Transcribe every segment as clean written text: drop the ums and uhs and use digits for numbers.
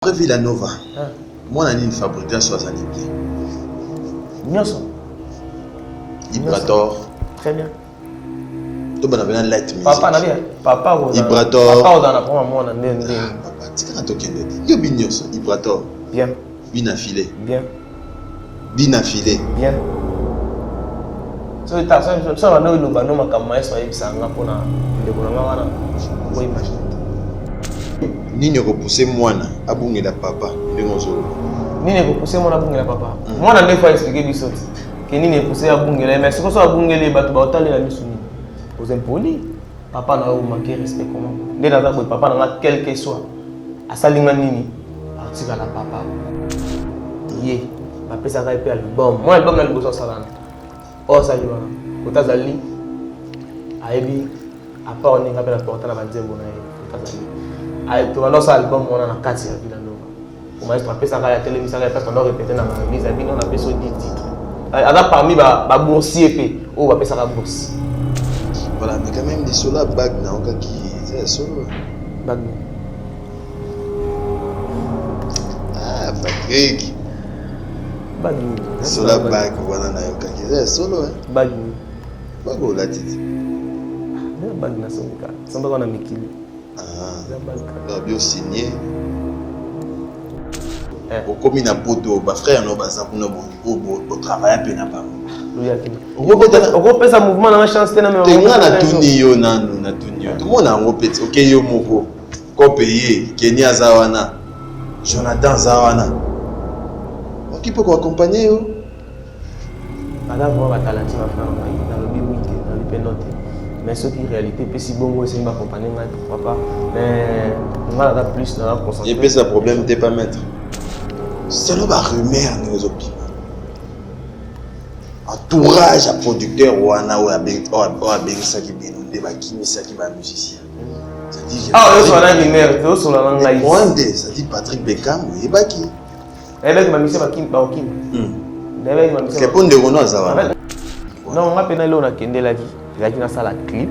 Après Villanova, moi on a une fabrication à Zanibli. Nyonso. Ibrator. Très bien. Tout le monde a light music. Papa n'a bien. Papa Ibrator. Papa on a pour moi on a ndé. Papa, tu sais quand tu es yo binyoso Ibrator. Bien. Bin affilé. Bien. Bin affilé. Bien. So ta so na no lo ba no makama eso ayibisanga pona ndeko na wana. Ko imagine. Nini repoussé mwana abungela papa ndengozo. Nini repoussé mwana abungela papa. Mwana ndefa expliquer bisoti. Que nini repoussé abungela mais ce que so abungela bato ba otali na misu nini. Aux impoli. Papa na o manquer respect comment. Ndena za ko papa na quel que soit. Asalinga nini? Artika la papa. Ye. Ba pesa ka pe album. Moi album na liboso salana. Oh ça y va. Kotazali. Aibi. A part on nga pe la porta na banzembo na ye. Kotazali. Tu vas lancer l'album on a 4 à Villanova. Au moins tu ça à la télé ça parce qu'on doit répéter dans la mise à vie on a besoin de titres. Alors parmi ba boursier pe on va passer à la bourse. Voilà mais quand même des sola bag na on qui c'est solo. Bag. Ah Patrick. Bag. Sola bag voilà na yoka qui c'est solo hein. Bag. Bag la titi. Bag na sonka. Samba on a mikili. Ah, bien signé. Au commis na poto, ba frère no baza pour no travailler pe na ba. On peut ça mouvement na chance tena mais on na tuni yo na tuni yo. Tout le monde a un petit OK yo moko. Ko payer Kenya Zawana. Jonathan Zawana. Qui peut accompagner yo? Bala voir ba talent ma frère na lobi wite na li penote. Mais ce qui est réalité, si bon, c'est ma compagnie, pourquoi pas. Mais on va la plus dans la concentration. Et puis, ce problème, t'es pas maître. C'est le rumeur, nous opinions. Entourage à producteur ou à ça qui vient nous débat qui ça qui va musicien. Ah, on a une rumeur, tu sur la langue là. Ça dit Patrick Beckham, il est pas qui. Eh ben, ma mission va qui, pas qui. C'est pour des renards, ça va. Non, on a peine là, on a qu'une de la vie. Il y a dans la clip,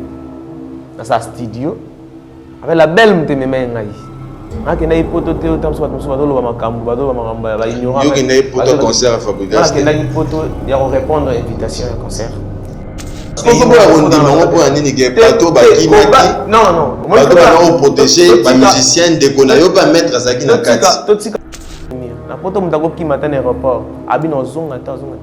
dans sa studio, avec la belle mteme mengai. Ake na ipoto te otam so batum so badolo ba makambu badolo ba makamba ba ignorant. Yo ke na ipoto concert à fabrication. Ake na ipoto ya répondre à invitation à concert. Pourquoi on dit non pour un nini ke plateau ba kimaki? Non. Moi je pas protéger ba musicien de kona yo pas mettre ça qui na kati. Totika. Na poto mutako kimata na aéroport. Abi no zonga ta zonga.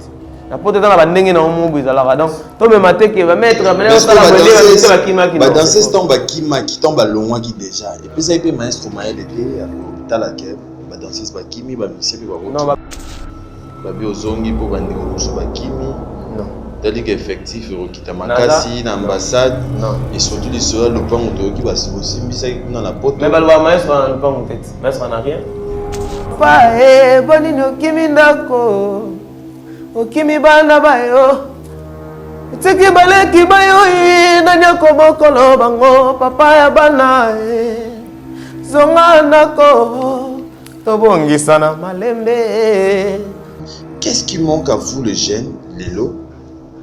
La porte dans la bandenge na omubu izalaka donc to me maté que va mettre mais ça la voler va kima qui ba danser tombe kima qui tombe loin qui déjà et puis ça il peut maestro maël était à l'hôpital à Kiev ba danser ba kimi ba musicien pe ba non ba bi ozongi pour ba ndeko so ba kimi non tandis qu'effectif rokita makasi na ambassade et surtout les soeurs le plan to qui va se simbisa dans la porte mais ba le maestro na le plan tête maestro na rien pa bonino kimi ndako Okimi bana bayo Tiki baleki bayo nanya kobokolo bango papa ya bana zonga nako tobongisa na malembe. Qu'est-ce qui manque à vous les jeunes lelo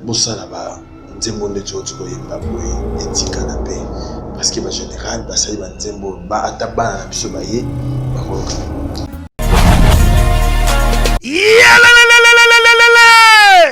bossa là-bas nzembo ndeto tiko yemba boye etika na pe parce que ba général ba sali ba nzembo ba atabana na biso ba ye ba koka.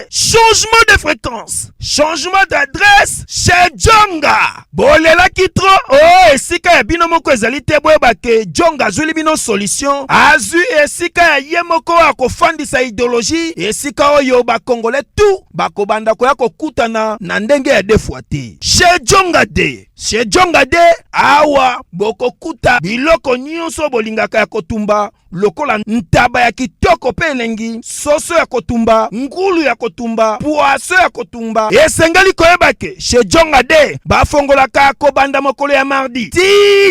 Changement de fréquence, changement d'adresse chez Djonga. Bolela kitro, oh, esika ya bino moko ezali te boyeba ke Djonga azuli bino solution. Azu esika ya ye moko akofandisa idéologie, esika oyo ba Congolais tout bakobanda koya kokutana na ndenge ya defwa te. Chez Djonga de. Chez Djonga de awa bokokuta biloko nyonso bolingaka ya kotumba lokola ntaba ya kitoko pe elengi, soso ya kotumba, ngulu ya kotumba, poaso ya kotumba. Esengeli koyeba ke chez Djonga de bafongolaka kobanda mokolo ya mardi ti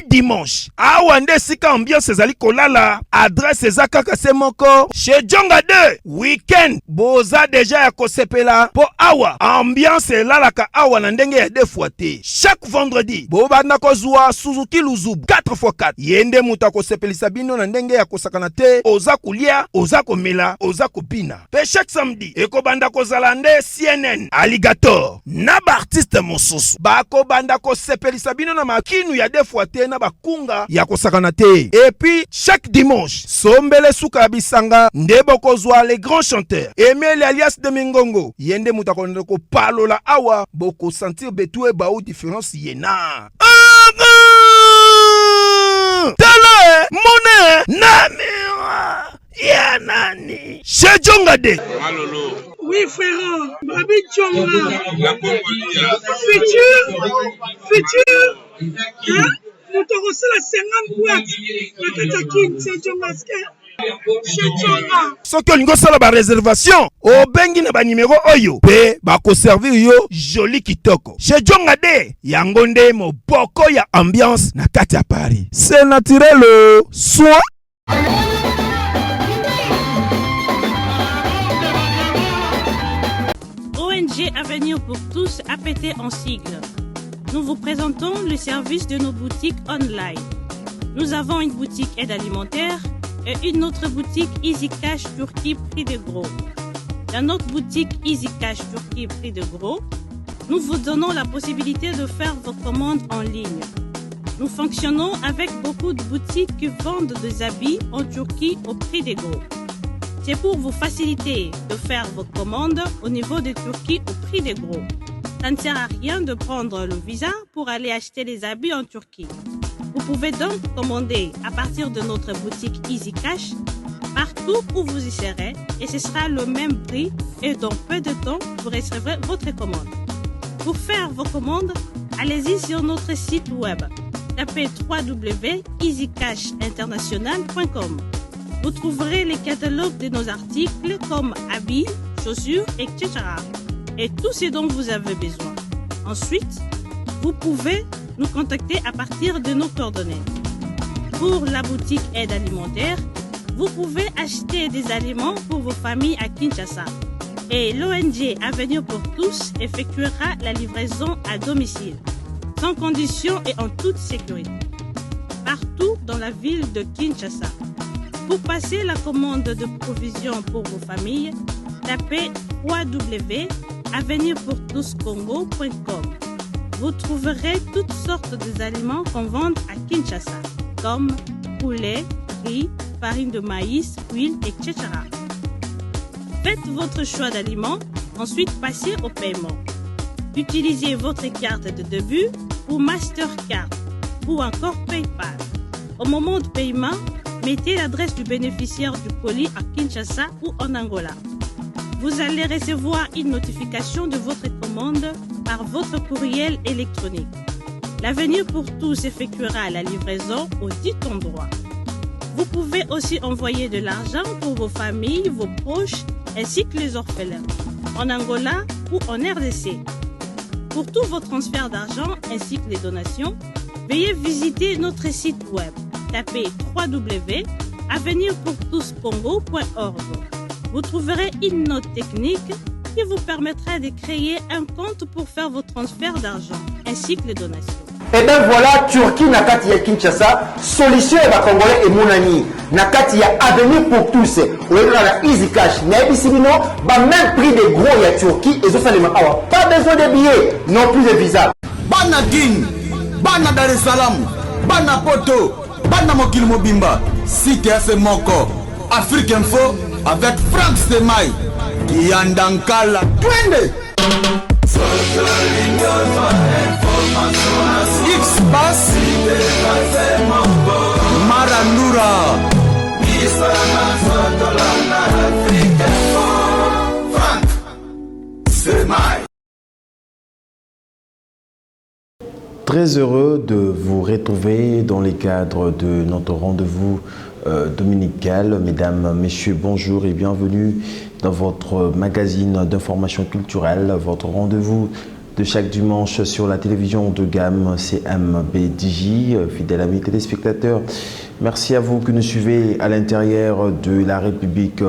dimanche. Awa nde sika ambiance ezali kolala, adresse eza kaka se moko. Chez Djonga de weekend boza deja ya kosepela po awa ambiance elalaka awa na ndenge ya defwa te. Chaque vendredi vendredi bobanda kozwa Suzuki Luzubu 4x4 yende mutu akosepelisa bino na ndenge ya kosakana te oza kolia oza komela oza kopina pe chaque samedi ekobanda kozala nde CNN Alligator na baartiste mosusu bakobanda kosepelisa bino na makinu ya defwa te na bakunga ya kosakana te epi chaque dimanche sombele suka ya bisanga nde bokozwa les grands chanteurs Emile alias de Mingongo yende mutu akonde kopalola awa boko sentir betu e baou différence yena tele mone namira ya nani chez Djonga de Malolo. Oui, frère, Babi Djonga. La Congolia. Futur. Hein? Nous t'avons reçu la 50 boîtes. La Katakin, c'est Djonga. Chez Djonga. soki olingo sala ba réservation obengi na ba numéro oyo pe bako servir yo joli kitoko chez Djonga de yango nde moboko ya ambiance na kati ya Paris c'est naturel soit ONG Avenir pour tous APT en sigle. Nous vous présentons le service de nos boutiques online. Nous avons une boutique aide alimentaire et une autre boutique Easy Cash Turquie prix de gros. Dans notre boutique Easy Cash Turquie prix de gros, nous vous donnons la possibilité de faire vos commandes en ligne. Nous fonctionnons avec beaucoup de boutiques qui vendent des habits en Turquie au prix de gros. C'est pour vous faciliter de faire vos commandes au niveau de Turquie au prix des gros. Ça ne sert à rien de prendre le visa pour aller acheter les habits en Turquie. Vous pouvez donc commander à partir de notre boutique Easy Cash partout où vous y serez et ce sera le même prix et dans peu de temps vous recevrez votre commande. Pour faire vos commandes, allez-y sur notre site web. Tapez www.easycashinternational.com. Vous trouverez les catalogues de nos articles comme habits, chaussures, etc. Et tout ce dont vous avez besoin. Ensuite, vous pouvez nous contacter à partir de nos coordonnées. Pour la boutique aide alimentaire, vous pouvez acheter des aliments pour vos familles à Kinshasa. Et l'ONG Avenir pour tous effectuera la livraison à domicile, sans condition et en toute sécurité, partout dans la ville de Kinshasa. Pour passer la commande de provisions pour vos familles, tapez www.avenirpourtouscongo.com. Vous trouverez toutes sortes d'aliments qu'on vend à Kinshasa, comme poulet, riz, farine de maïs, huile, etc. Faites votre choix d'aliments, ensuite passez au paiement. Utilisez votre carte de début ou Mastercard ou encore PayPal. Au moment de paiement, mettez l'adresse du bénéficiaire du colis à Kinshasa ou en Angola. Vous allez recevoir une notification de votre commande par votre courriel électronique. L'Avenir pour tous effectuera la livraison au dit endroit. Vous pouvez aussi envoyer de l'argent pour vos familles, vos proches, ainsi que les orphelins, en Angola ou en RDC. Pour tous vos transferts d'argent ainsi que les donations, veuillez visiter notre site web. Tapez www.avenirpourtouscongo.org. Vous trouverez une note technique qui vous permettra de créer un compte pour faire vos transferts d'argent ainsi que les donations. Et bien voilà, Turquie nakati ya Kinshasa, solution ya Congolais et Mounani. Nakati ya Avenir pour tous. Ou la Easy Cash. N'ayebisibino, même prix des gros ya Turquie et ça les awa. Pas besoin de billets, non plus de visa. Bana Guine, Bana Dar es Salaam, Bana Poto, Bana Mokil Mobimba, Site FM Moko, Afrique Info avec Frank Stemai, Yandankala, Twende. X-Bass, Marandura, Frank Stemai. Très heureux de vous retrouver dans les cadres de notre rendez-vous dominical. Mesdames, Messieurs, bonjour et bienvenue dans votre magazine d'information culturelle, votre rendez-vous de chaque dimanche sur la télévision de gamme CMBDJ. Fidèles amis téléspectateurs, merci à vous qui nous suivez à l'intérieur de la République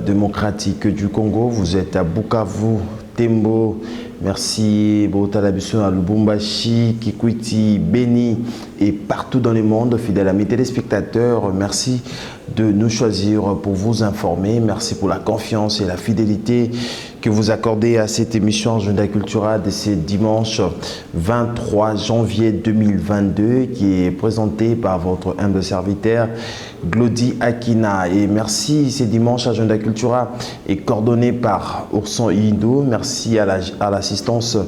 démocratique du Congo. Vous êtes à Bukavu, Tembo, Merci Botalabiso à Lubumbashi, Kikwiti, Beni et partout dans le monde. Fidèles amis téléspectateurs, merci de nous choisir pour vous informer. Merci pour la confiance et la fidélité que vous accordez à cette émission Agenda Cultura de ce dimanche 23 janvier 2022 qui est présentée par votre humble serviteur Glody Akina. Et merci, ce dimanche Agenda Cultura est coordonné par Ourson Indo. Merci à l'assistance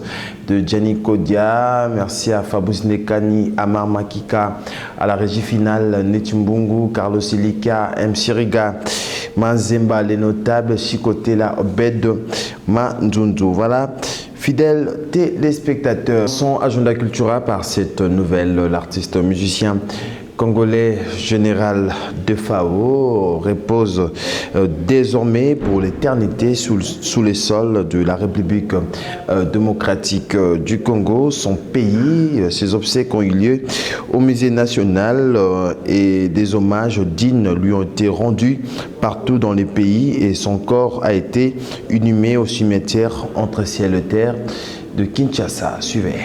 de Gianni Kodia. Merci à Fabrice Nekani, Amar Makika, à la régie finale Netimbungu, Carlos Elika, M. Siriga, Manzemba, les notables, Chikotela, Obed, Manzunzu. Voilà. Fidèles téléspectateurs, son Agenda Cultura par cette nouvelle, l'artiste musicien congolais Général Defao repose désormais pour l'éternité sous les sols de la République démocratique du Congo, son pays. Ses obsèques ont eu lieu au musée national et des hommages dignes lui ont été rendus partout dans le pays et son corps a été inhumé au cimetière entre ciel et terre de Kinshasa. Suivez.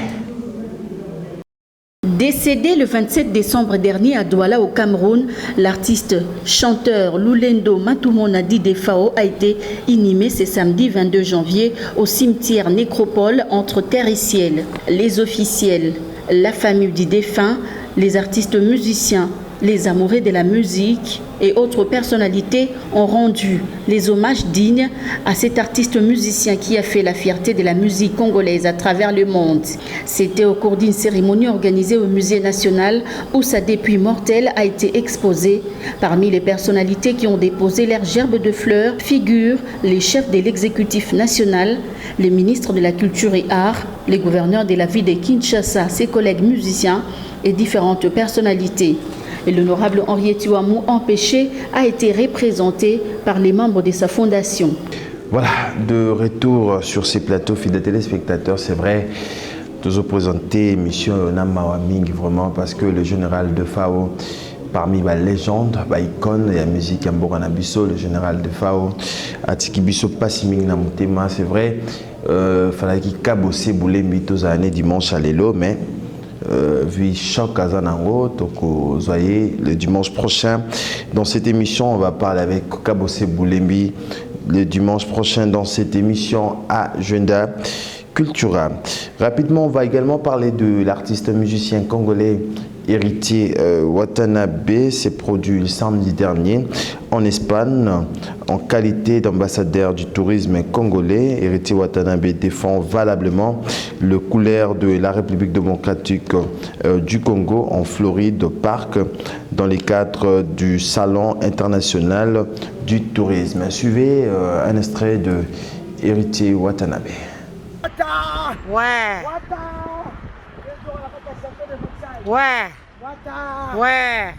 Décédé le 27 décembre dernier à Douala au Cameroun, l'artiste chanteur Lulendo Matumonadi Defao a été inhumé ce samedi 22 janvier au cimetière Nécropole entre terre et ciel. Les officiels, la famille du défunt, les artistes musiciens, les amoureux de la musique et autres personnalités ont rendu les hommages dignes à cet artiste musicien qui a fait la fierté de la musique congolaise à travers le monde. C'était au cours d'une cérémonie organisée au Musée national où sa dépouille mortelle a été exposée. Parmi les personnalités qui ont déposé leurs gerbes de fleurs figurent les chefs de l'exécutif national, les ministres de la Culture et Arts, les gouverneurs de la ville de Kinshasa, ses collègues musiciens et différentes personnalités. Et l'honorable Henriette Ouamou, empêché, a été représenté par les membres de sa fondation. Voilà, de retour sur ces plateaux, fidèles téléspectateurs, c'est vrai, nous avons présenté l'émission Namawaming vraiment parce que le général Defao, parmi les légendes, les icônes, la musique Yambora Nabiso, le général Defao, Atiki Biso Passiming Namutema, c'est vrai, il fallait qu'il cabosse Boulembi tous les années dimanche à l'élo, mais vu choc à Zanango, donc voyez le dimanche prochain dans cette émission on va parler avec Kabose Boulembi le dimanche prochain dans cette émission Agenda Cultura. Rapidement on va également parler de l'artiste musicien congolais Héritier Watanabe. S'est produit le samedi dernier en Espagne en qualité d'ambassadeur du tourisme congolais. Héritier Watanabe défend valablement le couleur de la République démocratique du Congo en Floride Park dans le cadre du Salon international du tourisme. Suivez un extrait de Héritier Watanabe. Ouais. Ouais. Ouais.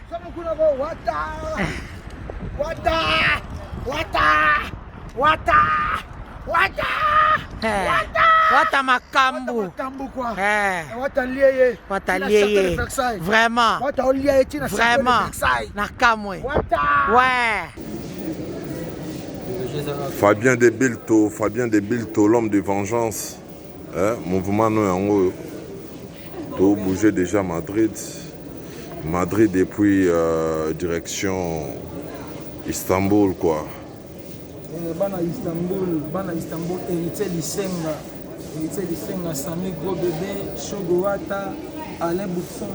Wata makambu. Wata lieye. Vraiment. Vraiment. Nakamwe. Ouais. Fabien de Bilto, l'homme de vengeance. Mouvement nous tout bouger déjà Madrid depuis direction Istanbul quoi. Bana Istanbul héritier Lisenga Sami Gros Bébé Shogowata Alain Boutson.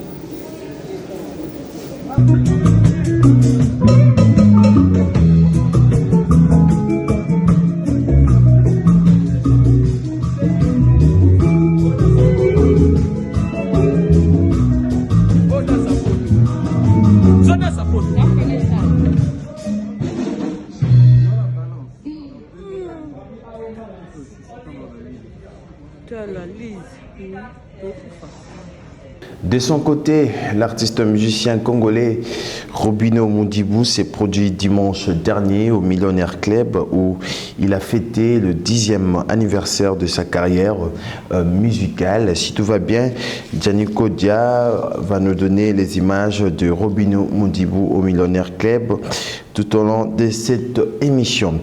De son côté, l'artiste musicien congolais Robino Mundibou s'est produit dimanche dernier au Millionnaire Club où il a fêté le 10e anniversaire de sa carrière musicale. Si tout va bien, Gianni Kodia va nous donner les images de Robino Mundibou au Millionnaire Club tout au long de cette émission.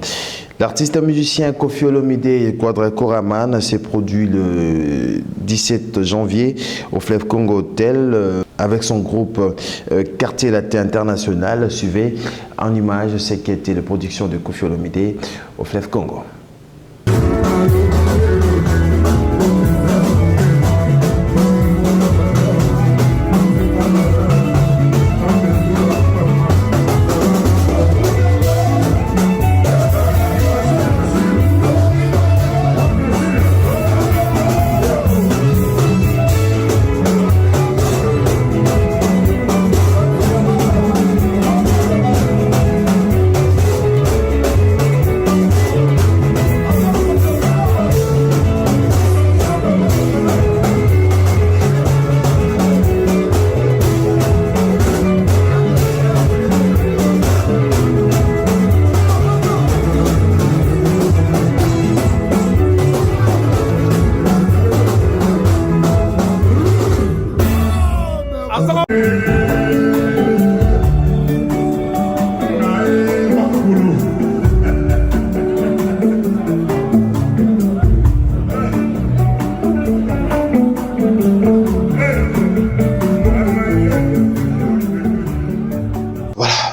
L'artiste musicien Koffi Olomide Quadra Koraman s'est produit le 17 janvier au Fleuve Congo Hotel avec son groupe Quartier Latin International. Suivez en image ce qui était la production de Koffi Olomide au Fleuve Congo.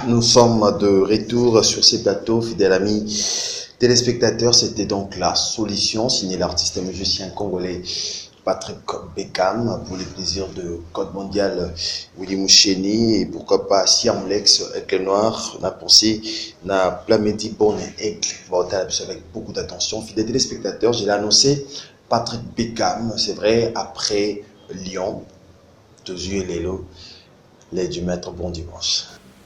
Nous sommes de retour sur ces plateaux, fidèles amis téléspectateurs. C'était donc La Solution, signé l'artiste musicien congolais Patrick Bekam, pour les plaisirs de Code Mondial Willy Moucheni, et pourquoi pas Siam Lex, Aigle Noir. On a pensé à Plamedi Bonne Aigle. Avec beaucoup d'attention. Fidèles téléspectateurs, j'ai annoncé Patrick Bekam, c'est vrai, après Lyon, Tozu et Lelo, les du maître. Bon dimanche.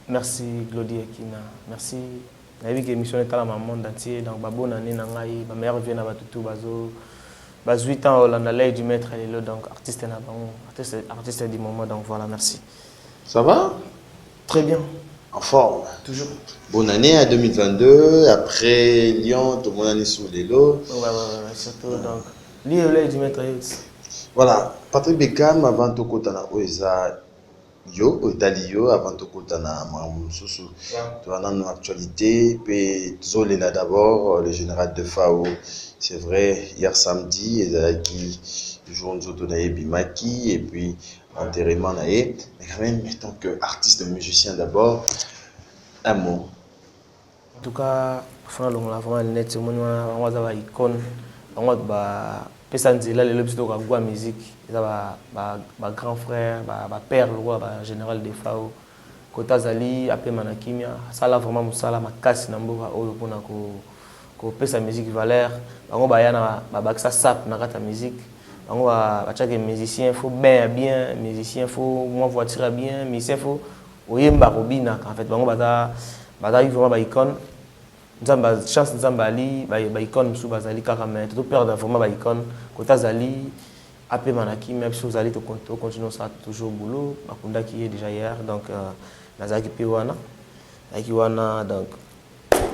Merci Glody Ekina, merci. J'ai vu que l'émission est dans le monde entier, donc bonne année, ma mère vient à Batutu, 8 ans, on a l'aide du maître, donc artiste du moment, donc voilà, merci. Ça va? Très bien. En forme? Toujours. Bonne année à 2022, après Lyon, tout le monde est sous les lots. Ouais, surtout, donc, l'aide du maître. Voilà, Patrick Bekam, avant tout, quand on a Oeza. Yo, Italio, avant tout, quand on a Mamoussou, dans l'actualité, puis Zolé là d'abord, le général de FAO, c'est vrai, hier samedi, Ezalaki, le jour où nous avons Bimaki, et puis enterrement, mais quand même, en tant qu'artiste musicien d'abord, un mot. En tout cas, on a vraiment net, on a une icône, on a Pesanzela, les lobes de la musique, ils ont grand frère, père, le général de FAO, Kota Zali, après Manakimia, ça là vraiment ça ma casse n'amboka au pour na pesa musique valeur, on va y aller ça sap na la musique, on va chaque musicien faut bien, musicien faut moi voiture bien, musicien faut oyemba robina en fait, on va vraiment icône. Nzamba chance nzamba ali ba icône sous bazali karame tout perdre vraiment ba icône Kota Zali après manaki même chose ali to continuer ça toujours boulot bakunda qui est déjà hier donc nazaki piwana donc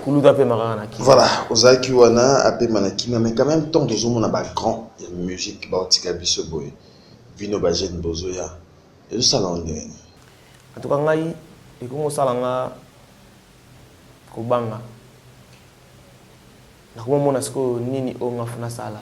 kulu d'après maranaki voilà ozaki wana après manaki mais quand même tant de zoom on a ba grand musique ba otika biso boy vino ba jeune bozoya et ça là on est en tout cas ngai ikomo salanga kobanga. Comment on a ce que nini on a fait ça là,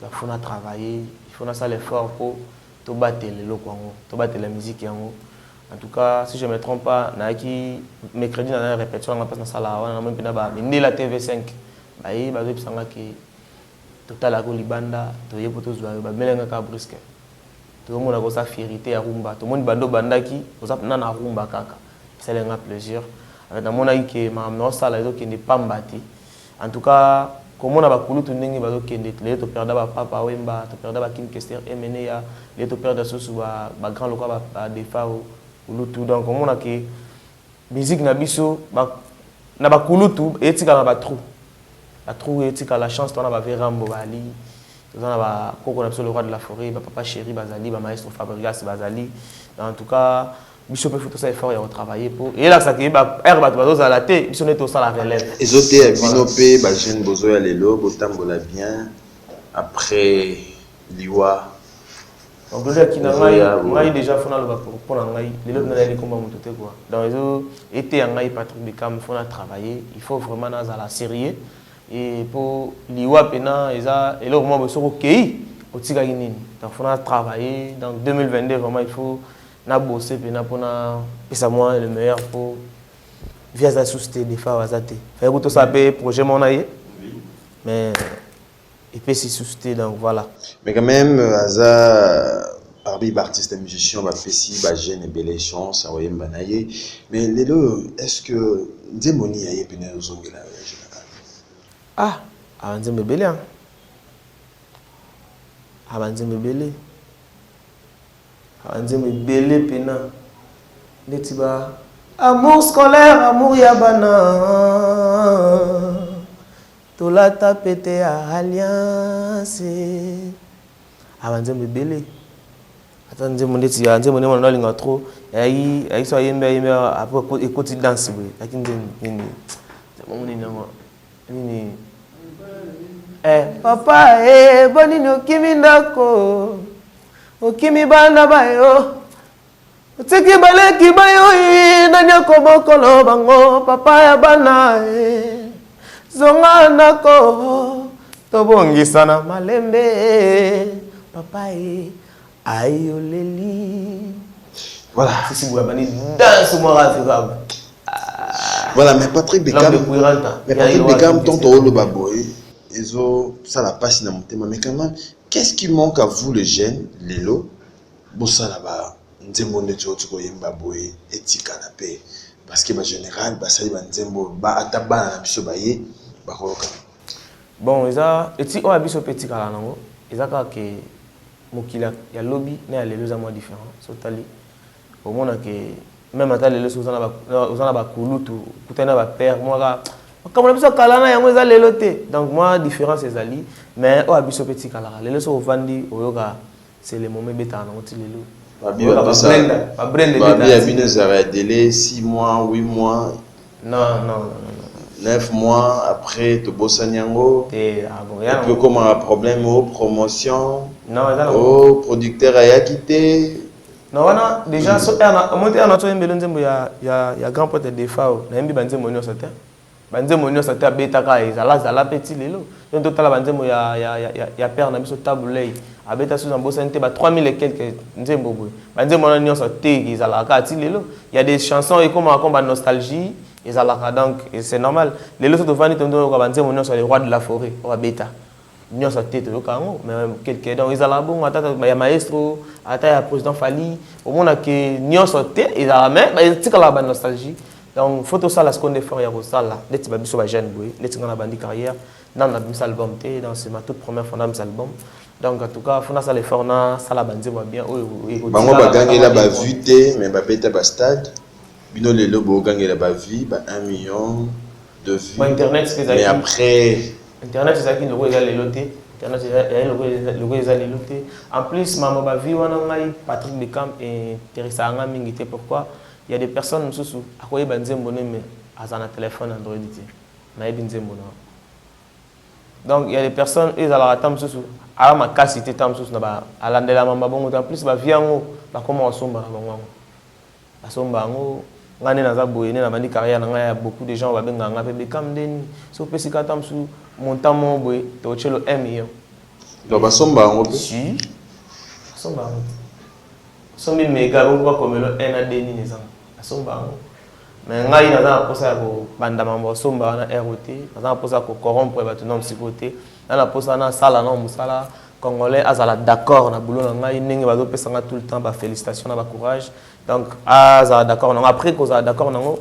il faut travailler, il faut faire l'effort pour te battre les locaux, te battre la musique en tout cas si je me trompe pas, naiki mercredi dans la répétition on a passé dans ça là, on a même pas mais la TV5, bah il va dire ça que total à Golibanda, tu y es pour tous bah melenga ka brusque, tout le monde a comme ça fierté à rumba, tout le monde bando bandaki, vous avez nana rumba kaka, c'est un plaisir. Avec mon aïe que ma mère ça là donc qui n'est pas bâti. En tout cas, comme on a beaucoup de ndenge bazo kende, les to perdre ba papa wemba, to perdre ba Kim Kester MNA, les to perdre sous ba grand local ba defao ou tout donc comme on a que musique na biso ba na ba kulutu etika na ba trou. La trou etika la chance on a ba Verambo bali, on a ba koko na le roi de la forêt, ba papa chéri bazali, ba maestro Fabregas bazali. En tout cas Bishop peut faire ça effort et travailler pour et là ça qui ba herbe bazo à la tête ils sont net au la relève et autres binopé ba jeune bozo ya lelo botambola bien après liwa donc déjà qui n'a ngai déjà fona le pour ngai lelo na les combat monté quoi dans les été ngai Patrick Bekam fona travailler il faut vraiment dans la série et pour liwa pena eza et là vraiment besoin OK otika nini donc faut travailler dans 2022 vraiment il faut na bosser pena pour na pesa moi le meilleur pour via sa société des fois wazate fait que tout ça projet mon aïe mais et puis c'est société donc voilà mais quand même aza parmi les artistes et musiciens va fessi ba jeune et belle chance à oyemba naye mais lelo est-ce que Nzemoni aye pena zongela ah Nzembe belle hein Nzembe belle Nzembe belle pena netiba amour scolaire amour yabana tolata pété à alliance Nzembe belle attendez mon neti Nzembe mon linga trop ayi so yembe après écoute danse oui lakini nini nini papa bonini okimi ndako okimi bana bayo otiki baleki bayo nani akobokolo bango papa ya bana zonga ndako tobongisa na malembe papa ayoleli voilà si vous avez danse moi ravirable voilà mais Patrick Beckham tonto le baboy Ezo, ça la passe dans mon thème. Mais quand même, qu'est-ce qui manque à vous, les jeunes, Lelo? Bossa là-bas, Nzembo Neto, Tuko Yemba Boy, Etika la paix. Parce que, en général, ça y va Nzembo, Ataba, Nabiso Baye, Baroka. Bon, Eti, on a vu ce petit cas là, non? Ils ont que Mokila, il y a lobby, mais il y a les deux amours différents. Sotali. Au moins, même à les deux, on a ba Kouloutou, Koutana ba père, moi, comme on a besoin kalana yango eza leloté donc moi différence c'est ali mais o abiso petit kalala lelo so vandi oyoka c'est le moment beta na oti lelo ba brenda bino zara délai 6 mois 8 mois non 9 mois après to bosanyango et puis comment un problème aux promotion non au producteur a quitté non déjà so monter en auto mbelo nzembo ya grand pote de fao na mbi banzembo nyo sote banzembo nyo sote beta ka ezala petit lelo donc total banzembo ya père na biso tabulei abeta sous en santé ba 3000 et quelques nzembo boy banzembo nyo sote ezala ka ti lelo il y a des chansons et comme nostalgie ezala donc c'est normal lelo so to vani tondo ka banzembo nyo so les rois de la forêt o beta nyo sote to kango mais quelques donc ezala bon ata ya maestro ata ya président Fali au monde que nyo sote ezala mais tikala ba nostalgie. Donc, faut tout ça, la seconde fois, il y a ça là. Dès que tu as jeune, dès que tu as bandi carrière, dans la mise album, c'est ma toute première fois dans mise album. Donc, en tout cas, faut ça l'effort, ça la bandi va bien. Bango ba gagner la ba vue mais ba beta ba stade. Bino le lobo gagner la ba vie, ba 1 million de vues. Internet, c'est ça. Mais après Internet, c'est ça qui nous regarde les lotés. Internet, c'est le regarde les lotés. En plus, maman ba vie, on a Patrick Beckham et Teresa Anga Mingité. Pourquoi? Il y a des personnes qui sont à quoi ils ont mais à un téléphone Android. Donc il y a des personnes qui ont la tam sous à ma cassité tam sous à l'andela mamba bon en plus ba viango ba comment somba bango ba somba ngo ngane na za boyene na bandi carrière na ngaya beaucoup de gens ba benga ngape Beckham deni so pesika tam sous montamo boy to chelo 1 million donc ba somba ngo si somba ngo sombi mega ngo comme le 1 à deni les gens somba mais ngai naza posa ko banda mambo somba na ROT naza posa ko corrompre bato non psychoté na posa na sala na musala congolais azala d'accord na boulot na ngai ningi bazo pesa nga tout le temps ba félicitations na ba courage donc azala d'accord na après ko za d'accord nango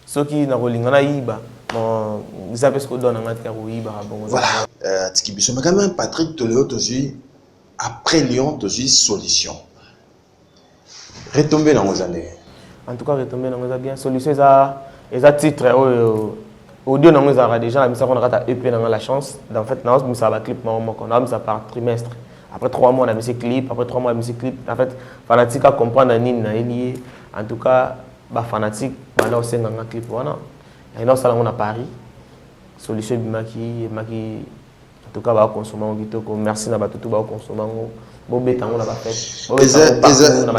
soki na rolinga na yiba bon zape ce ko donne nga te ko yiba bon voilà tiki biso mais quand même Patrick Toléo tozui après Lyon tozui solution retomber dans nos années. En tout cas, retomber dans les bien. Solution, les titres, audio, nous avons déjà la EP dans la chance. En fait, nous avons un clip, on a mis ça par trimestre. Après 3 mois, on a mis ce clip. Après 3 mois, on a mis ce clip. En fait, fanatique à comprendre lié. En tout cas, fanatique, on a aussi un clip. Et nous avons à Paris. Solution, Maki. En tout cas, on va consommer. Merci à tout le monde consommer.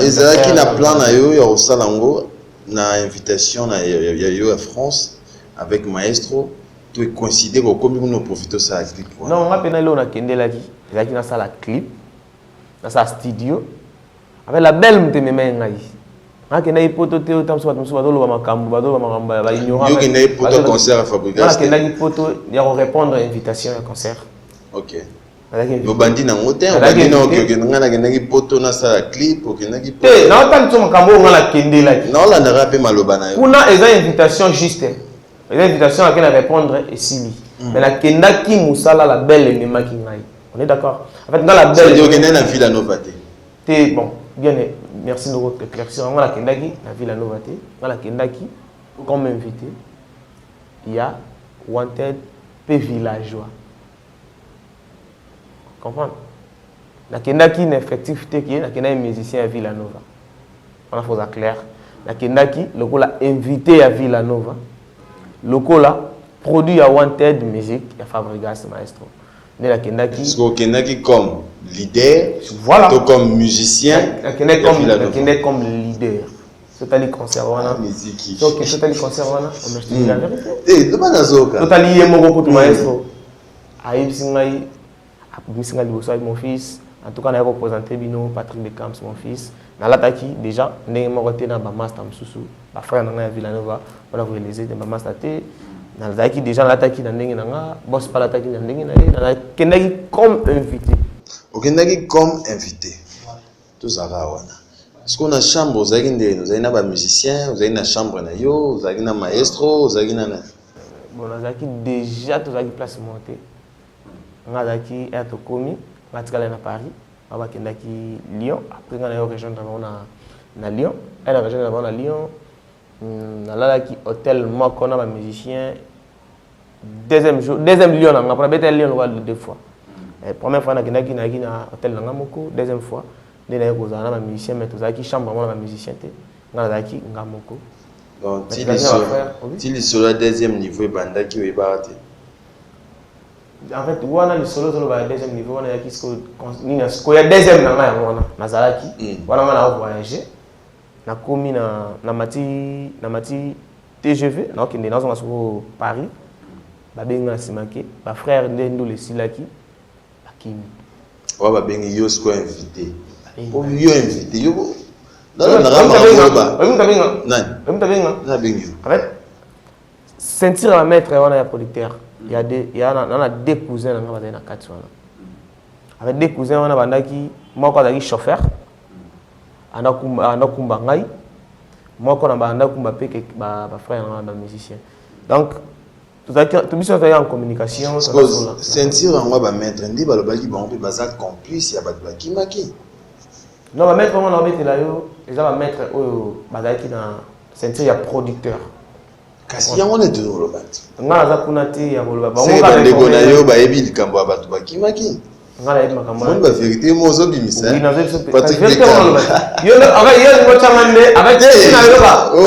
Ezaki na plan na yo ya osalango na invitation na yo à France avec maestro tu es considéré comme nous profitons ça à clip. Non, moi peine là on a kendé là qui na ça la clip. Dans sa studio. Avec la belle m'te même ngai. Ah que na ipoto te autant soit lo makambu ba makamba ba ignorant. Yo que na ipoto concert à Fabrigas. Là que na ipoto il y a répondre à invitation à concert. OK. Yo bandi na ngote, bandi na que ngana que na ipoto na sa clip ou que na ipoto. Eh, na autant tu makambu ngala kende là. Non la na rapé maloba na yo. Kuna eza invitation juste. Eza invitation à qu'elle répondre et sili. Mais la kenda ki musala la belle et mema ki ngai. On est d'accord. En fait dans la belle. C'est-à-dire que na Villa Nova té bon. Bien, merci de votre éclaircissement. Moi, la Kendaki, la ville à Novaté, moi, la Kendaki, comme invité, il y a Wanted P villageois. Comprendre? La Kendaki, une effectivité qui est, la Kendaki musicien à Villanova. On a fait ça clair. La Kendaki, le coup l'a invité à Villanova. Le coup l'a produit à Wanted musique, à Fabrigas Maestro. La Kendaki. Parce que Kendaki comme leader, voilà. Toi comme musicien, la Kendaki comme leader. C'est-à-dire concert wana. Musique. Donc c'est-à-dire concert wana, on me dit la vérité. Eh, demande à Zoka. Totali yemo ko maestro. Aïb Singai, Singai Liboso avec mon fils. En tout cas, on a représenté Bino, Patrick Beckham, mon fils. Dans l'attaque, déjà, on est mort dans le master Msusu. Ma frère dans la Villanova, on a réalisé dans le master. Dans l'attaque, déjà, l'attaque dans le Nanga, boss pas l'attaque dans le Nanga, dans la Kendaki comme invité. Au Kendaki comme invité. Tout ça va. Parce qu'on a chambre, vous avez un musicien, vous avez une chambre, vous avez un maestro, vous avez un. Bon, on a déjà tout ça qui place monté. On a qui est au commis. On a Paris, on a Lyon, après on a rejoindre à Lyon, elle a rejoint à Lyon, on a hôtel moi qu'on a un musicien, deuxième Lyon, on a pris Lyon deux fois. Première fois on a hôtel Nangamoko, deuxième fois on a un musicien, mais tout ça qui chambre on a un musicien, on a Ngamoko. Donc il est sur le deuxième niveau, banda qui est baraté. En fait, on a le solo sur le deuxième niveau, on a qui il y a deuxième dans Nazaraki, on a voyagé, na commis na mati TGV, na qui dans on Paris, ba benga simake, ba frère ndendo le silaki, Akimi. Ouais ba benga yo sko invité. Oh yo invité yo. Non non na benga. En fait, sentir la maître on a producteur. Il y a deux cousins dans la quatre. Avec deux cousins, on a moi quand chauffeur, on a kumba ngai, moi quand on a kumba frère musicien. Donc tout ça est en communication. Sentir en moi mettre ndi balobaki ba on peut bazal complice ya ba ki maki. Non ba mettre on a mettre là yo, les va mettre bazaki dans sentir ya producteur. Kasi yango ne toujours le bat. Nga za kuna te ya boloba. C'est ba ndeko na yo ba yebi likambo ya batu bakimaki. Nga la yebi makambo. Mon ba vérité mozo bimisa. Oui, na vérité. Patrick Beckham. Yo avec yo mo chamande avec na yo ba. On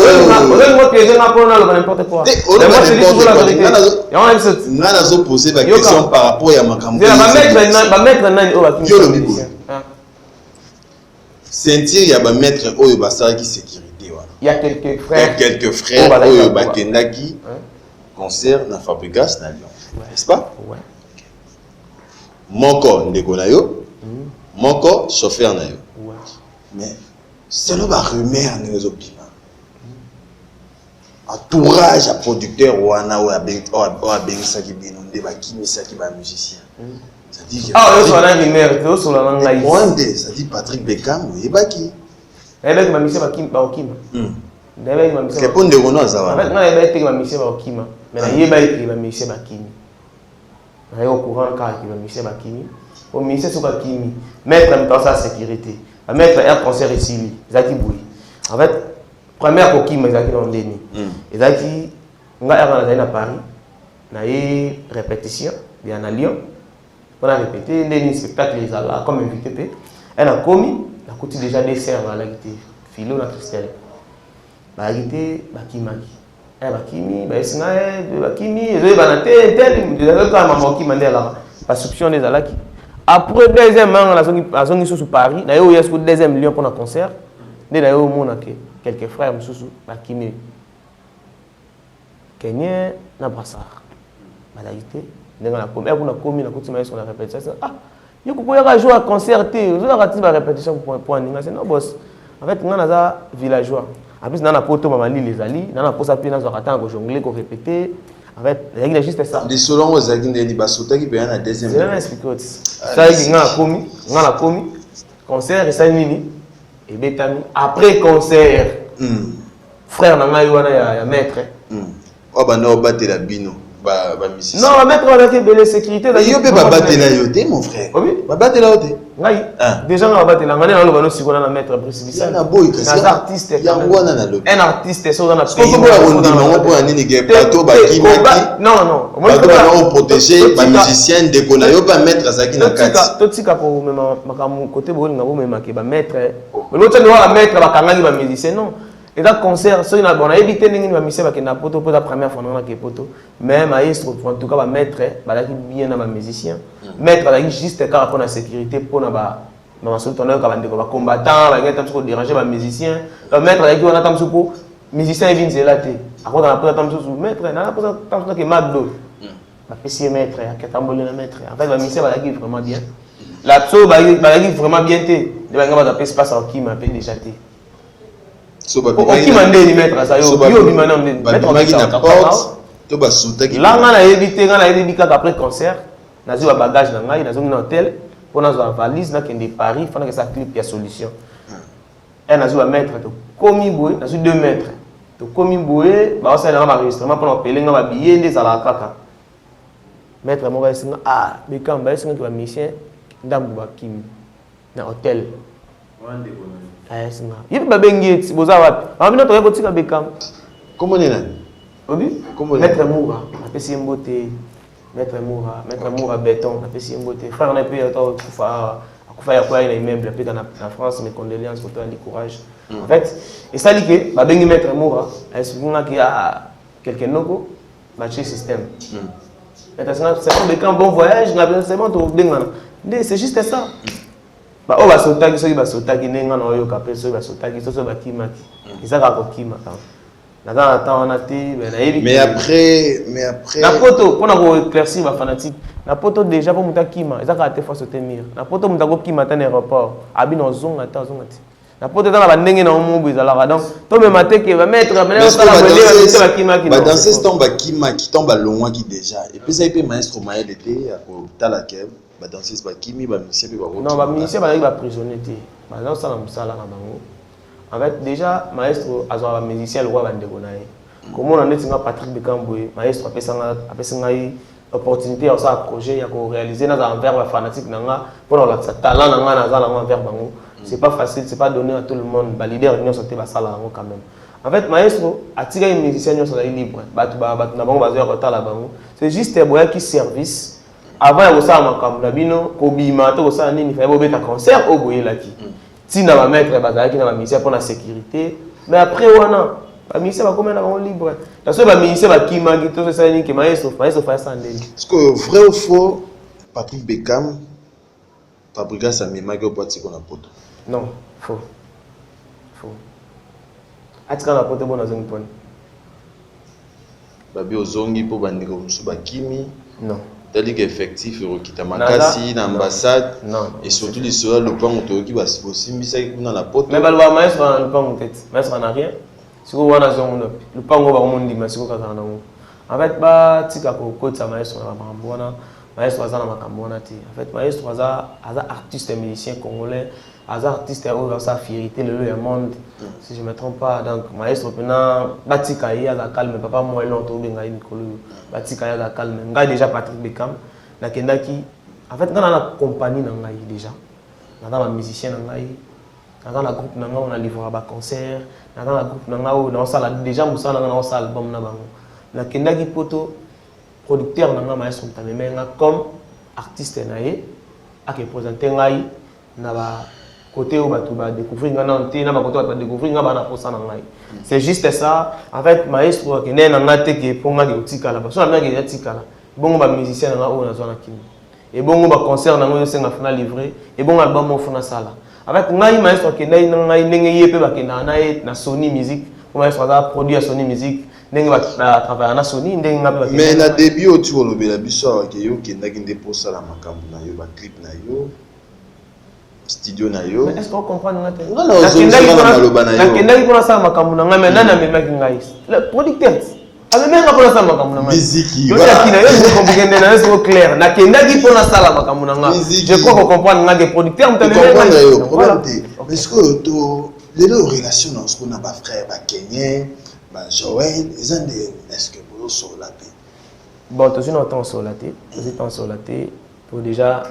mo piéger na pour na lo n'importe quoi. Mais moi je dis toujours la vérité. Ya on a dit nga na zo poser ba question par rapport ya makambo. Ba mettre nani o ba yo lo bibo. Sentir ya ba mettre oyo ba sala ki sécurité. Il y a quelques frères. Oyo bakendaki concert na Fabrigas na Lyon. N'est-ce pas? Ouais. Moko ndeko na yo. Moko chauffeur na yo. Ouais. Mais c'est le rumeur na yo bima. Entourage à producteur wana o abengisa ki bino nde bakimisa ki ba musicien. Ça dit que ah, on a une rumeur, to sur la langue laïque. Ça dit Patrick Beckham ou ebaki. Avec ma mission ba okima. Avec ma mission. Répondre de Renaud ça va. Avec moi avec ma mission ba okima. Mais na yeba iki ma mission ba kimi. Na yo courant car ki ma mission ba kimi. Au mission so ba kimi. Mettre dans sa sécurité. Mettre un concert ici, Zaki Boui. En fait, première okima Zaki dans Deni. Zaki nga era na Paris. Na y répétition, bien à Lyon. On a répété Deni spectacle les là comme invité. Elle a commis la côté déjà des serres à la guité philo la Christelle la guité bakimaki eh bakimi ba singa bakimi ezo banate tel de ka maman qui mandé là la soupçon des alaki après deuxième an la zone sous Paris na yo yesko deuxième Lyon pour un concert dès na yo mona que quelques frères sous bakimi Kenyan na brassard Badagité, ndenge na komi, na komi na kuti maestro na répétition. Ah, yo kokoya jouer à concert té, yo la raté ba répétition pour ninga, c'est non boss. En fait, ngana za villageois. En plus na poto mamali les ali, na posa pe na zo rata ko jongler ko répéter. En fait, il y a juste ça. Les solons aux agines de Libasota qui payent la deuxième. C'est la expliquer. Ça y est, ngana komi, concert et ça nini et betami après concert. Frère nanga wana ya maître. Oh bah non, battre la bino. Bah musicien. Non, maître on a fait belle sécurité là. Yo peut pas battre la yoté mon frère. Oui. Ba battre la yoté. Ngai. Déjà on va battre la ngane na lobano sikona na maître précipitation. Na boy kasi. Na artiste. Un artiste so dans la pays. Pourquoi on dit non pour un nini plateau ba kimaki. Non. Moi je dois protéger ba musicien de kona yo pas mettre ça qui na kati. Totika ko mema makamu côté bo ngabo mema ke ba maître. L'autre no ba maître ba kangaki ba musicien non. Et dans le concert, on a évité de faire des poto pour la première fois dans la poto. Mais maestro, en tout cas, maître, bien dans musicien. Maître, juste car pour la sécurité, pour la combattant, pour déranger les musiciens. Le maître, on a tant pour musicien vient de là. Après, on a pas tant pour maître, on a pas tant pour McDo. La PC maître, qui a tambolé le maître. En fait, le musicien va vraiment bien. La pso va vraiment bien. Il va pas espace en qui m'appelle déjà. So ba qui m'a dit mettre ça yo bi manam mettre na porte to ba souta ki là ngana éviter ngana éviter après concert na zo bagage na ngai na zo na hôtel pour na zo valise na kende Paris fana que ça clip ya solution et na zo mettre to komi boy na zo 2 mètres to komi boy ba ça na enregistrement pour appeler nga ba billet des ala kaka mettre mo singa ah Bekam ba singa ki ba mission ndambu ba kim na hôtel il y a des gens qui sont là. Bekam. Comment est-ce que Maître Moura, Maître Moura béton, frère on a pu faire immeuble en France, mes condoléances pour toi, du courage. En fait, et ça dit que Maître Moura, il y a quelqu'un d'autre, matché système. C'est un bon voyage, c'est juste ça. Ba o ba sotaki soki ba sotaki nenga na oyo kapé soki ba sotaki soso ba kimaki izaka ko kimaka na temps na té mais après na poto pona ko éclaircir ba fanatique na poto déjà pour muta kima izaka te fois sauter mur na poto muta ko kima ta na aéroport abino zonga ta na poto ta ba ndenge na omubu izala donc to me maté ke ba mettre ba sala ba kimaki ba danser stomba ba kimaki tomba longwa ki déjà et puis ça il peut maestro maye d'été à ko tala kev ba danser ba kimi ba musicien pe ba non ba musicien ba prisonnier té ba dans ça na musala na bango en fait déjà maestro azo ba musicien le roi ba ndeko na ye comment on est singa Patrick Bekam boy maestro apesanga opportunité à ça projet ya ko réaliser na envers ba fanatique nanga pour la talent nanga na za nanga envers bango c'est pas facile c'est pas donné à tout le monde ba leader ñoo sauter ba sala bango quand même en fait maestro atika les musiciens ñoo sala libre ba na bango ba zo ya kotala bango c'est juste boya qui service avant ya kosala makambo na bino kobima to kosala nini fa bobeta concert au boyelaki tina ba mettre bazalaki na ba musicien pour la sécurité mais après wana ba musicien ba komena bango libre ta so ba musicien ba kimaki to ça nini ke maestro fa ça ndeni est-ce que vrai ou faux Patrick Bekam fabrica sa mimaki au poiti qu'on a poto non faux atika na poto bona zongi poni babi ozongi po bandeko musu ba kimi non c'est-à-dire qu'effectif rokita makasi na ambassade et surtout les soldats le pan otoki basi bosimbisa kuna na poto mais balwa maestro na le pan tête maestro na rien siko wana zongo le pan go ba mondi masiko kaka na ngo en fait ba tika ko kota maestro na makambo wana maestro azana makambo wana ti en fait maestro aza artiste musicien congolais aza artiste au sa fierté le monde si je me trompe pas donc maestro pena batika ya za calme papa moi longtemps benga mikolo batika ya za calme nga déjà Patrick Bekam na kendaki en fait dans la compagnie na ngai déjà dans la musicien na ngai dans la groupe na ngai on a livré ba concert dans la groupe na ngai on a sala déjà musala na sala album na bango na kendaki poto producteur na ngai maestro tamemenga comme artiste na ye a que présenter ngai na ba côté où tu vas découvrir c'est juste ça en fait maestro qui n'est pas que pour moi qui là parce que là bon ba musicien na on a zona kini et bon ba concert na ngo senga fana livré et bon album mo fana sala avec ngai maestro qui ngai ndenge yé pe ba kena na Sony Music maestro a produit à Sony Music ndenge ba travailler na Sony ndenge ngapi. Mais na début au tu olobela biso ke yo kendaki nde posa la makambo na yo ba clip na yo studio na yo. Est-ce qu'on comprend ngate? Na kendaki pona sa makambo na nga mais nana memaki ngai. Le producteur amemanga pona sa makambo na nga. Musique. Voilà. Kina yo ko comprendre na c'est clair. Na kendaki pona sa la makambo na nga. Je crois qu'on comprend nga que producteur comprendre yo problème te. Est-ce que to les relations dans ce qu'on a ba frère ba Kenyan ba Joël est-ce que vous solaté? Bon, tu es en solaté, tu es en solaté pour déjà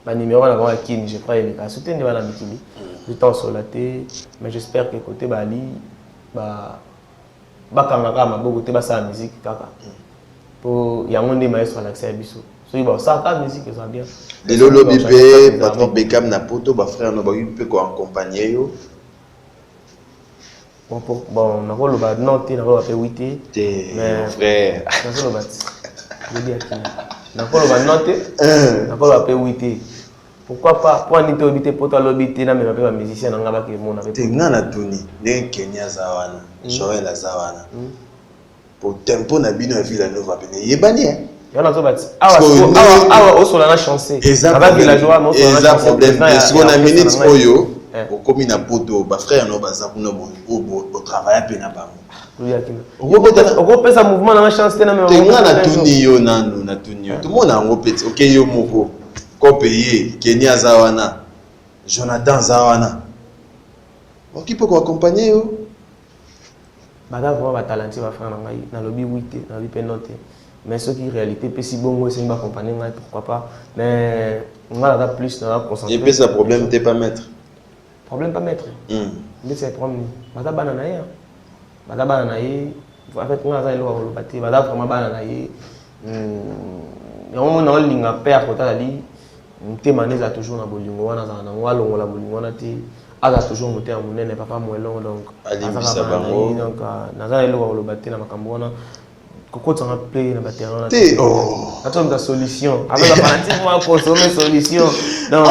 le numéro à la Kini, je crois qu'il est à soutenir la Mikili. Tu es en solaté, mais j'espère que côté Bali, bah quand beaucoup de sa musique kaka. Pour y a un des maestros à l'accès à Bissou. So il va ça la musique ça bien. Les Lolo Bipé, Patrick Beckham na poto, ba frère no ba peut ko accompagner yo. Bon, on a le bas non, on a le bas 8 mais frère. On a le bas. Je dis à qui? On a le bas non, on a le bas 8. Pourquoi pas? Pour un habiter pour toi l'habiter na mais pas musicien on a pas que mon avec. T'es ngana tuni, les Kenya zawana, Joël zawana. Pour tempo na bino ville nova bene. Yebani hein. On a le ah, on a la chance. Avec villageois, on a la problème. Est-ce qu'on a minute oyo? Au commune à poto, ba frère no baza kuno au travail pe na bango. On peut ça mouvement na chance na mais on a tuni yo nanu na tuni yo. Tout le monde a un petit OK yo moko. Ko payer Kenya zawana. Jonathan zawana. Qui peut accompagner yo? Bada vraiment ba talenté ba frère na ngai na lobby 8 na lobby noté. Mais ce qui réalité peut si bon c'est pas accompagner ngai pourquoi pas mais on va là plus dans la concentrer. Et puis ça problème t'es pas maître. Problème pas maître. Mais c'est problème. Bada banana ya. Bada banana yi. En fait on a ça le bâti. Bada vraiment banana yi. On a linga père côté ali. Témané ça toujours na bolingo wana za na ngwalo la bolingo na ti. Aga toujours monter à monene papa moelon donc. Ali bisa bango. Donc na za le bâti na makambo wana. Koko t'en play na batterie na. Attends ta solution. Avec la fanatique moi consommer solution. Donc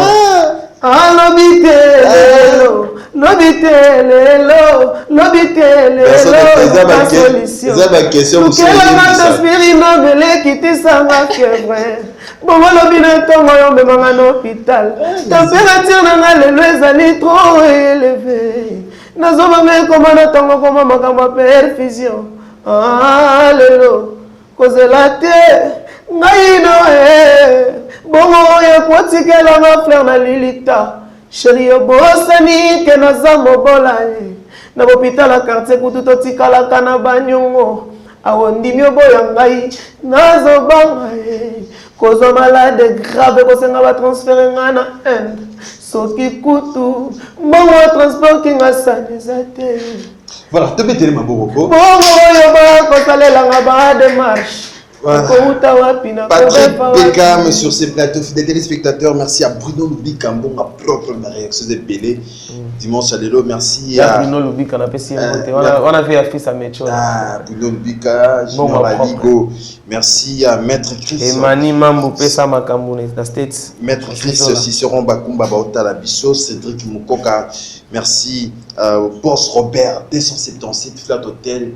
bongo ya kotikela ma fleur na lilita chérie bosani ke naza mobola na hôpital à quartier kutu totikala kana banyongo awondimi oboya ngai nazobanga kozo malade grave kosenga ba transfert ngana soki kutu bongo transport kinga sanizate voilà te mettre ma bongo bongo yo ba kosalela nga ba démarche. Patrick Beckham sur ces plateaux, des téléspectateurs, merci à Bruno Lubikambo, ma propre réaction de Pelé. Dimanche à l'élo, merci à Bruno Lubika, on a fait affiche à Metro. Bruno Lubika, Junior Aligo, merci à Maître Chris. Et Mani Mambo Pesa Makambo, dans States. Maître Chris, Ciceron Bakumba Baota Labisso, Cédric Mukoka, merci au boss Robert, 277 Flat Hotel.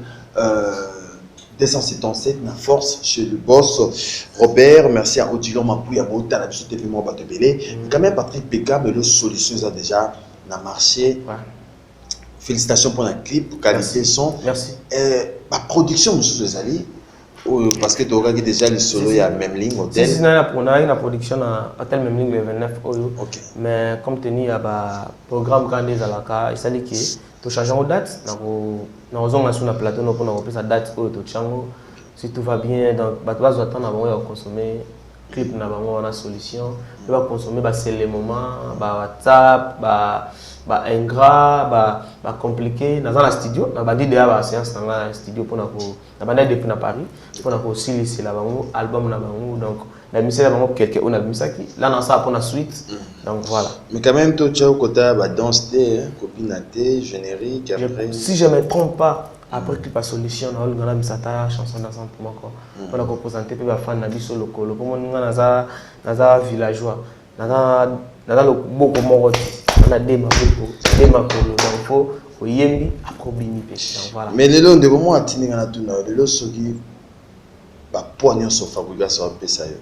277 na force chez le boss Robert, merci à Odilon Mapouya Bota la bisoté moi ba te belé quand même Patrick Beckham le solution a déjà na marché. Félicitations pour la clip, qualité son. Merci. La production monsieur Zali parce que tu auras déjà le solo il y a même ligne hôtel. Si on a une production à hôtel même ligne le 29 euro. Mais comme tenu à programme grandé à la cas, il s'agit que tu changes en date na ozonga sur la plateau pour na repris sa date au to chango si tout va bien donc ba vas attendre avant de consommer clip na bango on a solution tu vas consommer ba c'est les moments ba WhatsApp ba ingrat ba compliqué dans la studio na bandi déjà ba séance dans la studio pour na ko na bandi depuis na Paris pour na ko aussi c'est la bango album na bango donc la musique là vraiment quelqu'un on a mis ça qui là dans ça pour la suite donc voilà mais quand même toi tu as côté ba danse copinaté générique après si je me trompe pas après clip à solution on a mis ça ta chanson d'ensemble pour moi quoi on a représenter pe ba fan na biso lokolo pour moi na za villageois na le beaucoup moko na dema makolo donc faut oyembi aprobimi pe donc voilà. Mais lelo ndeko mo atininga na tuna lelo soki ba poids nyonso Fabregas wa pesa yo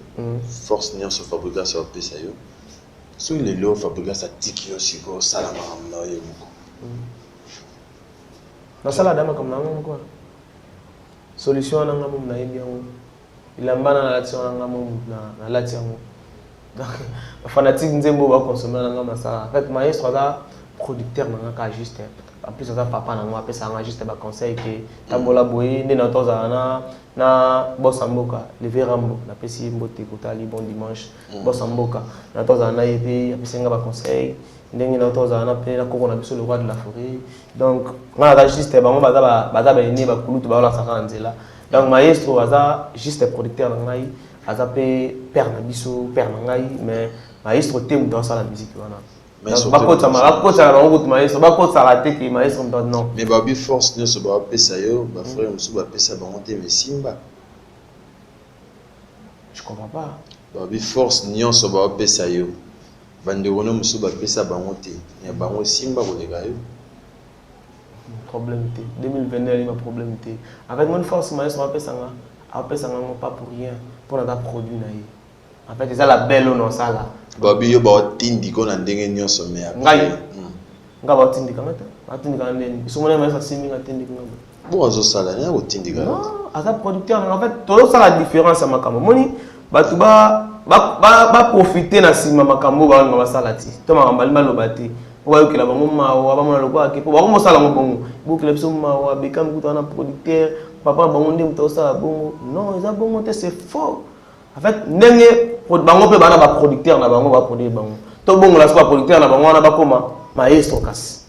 force nyonso Fabregas wa pesa yo soki lelo Fabregas atiki yo siko sala na yo moko na sala dama comme na quoi solution na ngamo na yebi yango ilambana na lati na ngamo na lati yango donc fanatique nzembo ba consommer na ngamo sala en fait maestro da producteur na ngaka juste en plus ça papa na ngamo pesa nga juste ba conseil que tambola boye ne na toza na bosamboka le verambo na pesi mbote kotali bon dimanche bosamboka na toza na yebi apesa nga ba conseil ndenge na toza na pe na koko na biso le roi de la forêt donc on a juste bango baza ba ene ba kulutu ba la saka nzela donc maestro baza juste producteur na ngai aza pe père na biso père na ngai mais maestro te muto sa la musique wana donc bakota bango kutu maestro bakota raté que maestro non mais ba bi force nyonso ba pesa yo ba frère musu ba pesa bango te mais simba je comprends pas ba bi force nyonso ba pesa yo bandeko no musu ba pesa bango te ya bango simba kolega yo problème te 2022 il y a problème te avec mon force maestro ba pesa nga pas pour rien pour na produit na ye en fait c'est la belle non ça là babi yo ba tindi ko na ndenge nyonso me ya ngai nga ba tindi kamata atindi kana ndeni isomona maestro simi nga tindi ngamba bon azo sala ya ko tindi kana non asa producteur en fait tout ça la différence à makambo moni batu ba profiter na sima makambo ba ngaba salati to makambo maloba te wa yokela bango mawa ba mona lokwa ke po ba mo sala mo bongo bukela biso mawa bekam kuta na producteur papa bango ndem to sala bongo non eza bongo te c'est faux en fait ndenge bango pe bana ba producteur na bango ba produire bango to bongo la so ba producteur na bango na ba koma maestro kasi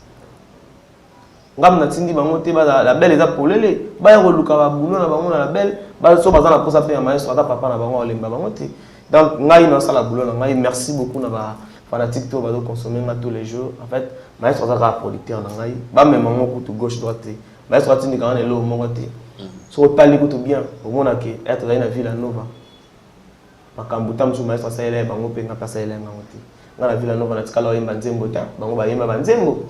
ngam na tindi bango te ba la belle eza polele ba ya koluka ba bulo na bango na la belle ba so baza na posa pe ya maestro ata papa na bango olemba bango te donc ngai na sala bulo na ngai merci beaucoup na ba fanatique to ba do consommer ma tous les jours en fait maestro za ka producteur na ngai ba même bango kutu gauche droite maestro atindi kana le lo mongo te so tali kutu bien au mona ke être dans une ville nova makambo tamsu maestro sa ele bango pe ngapa sa ele ngango te ngala ville nova na tikala yemba nzembo ta bango ba yemba banzembo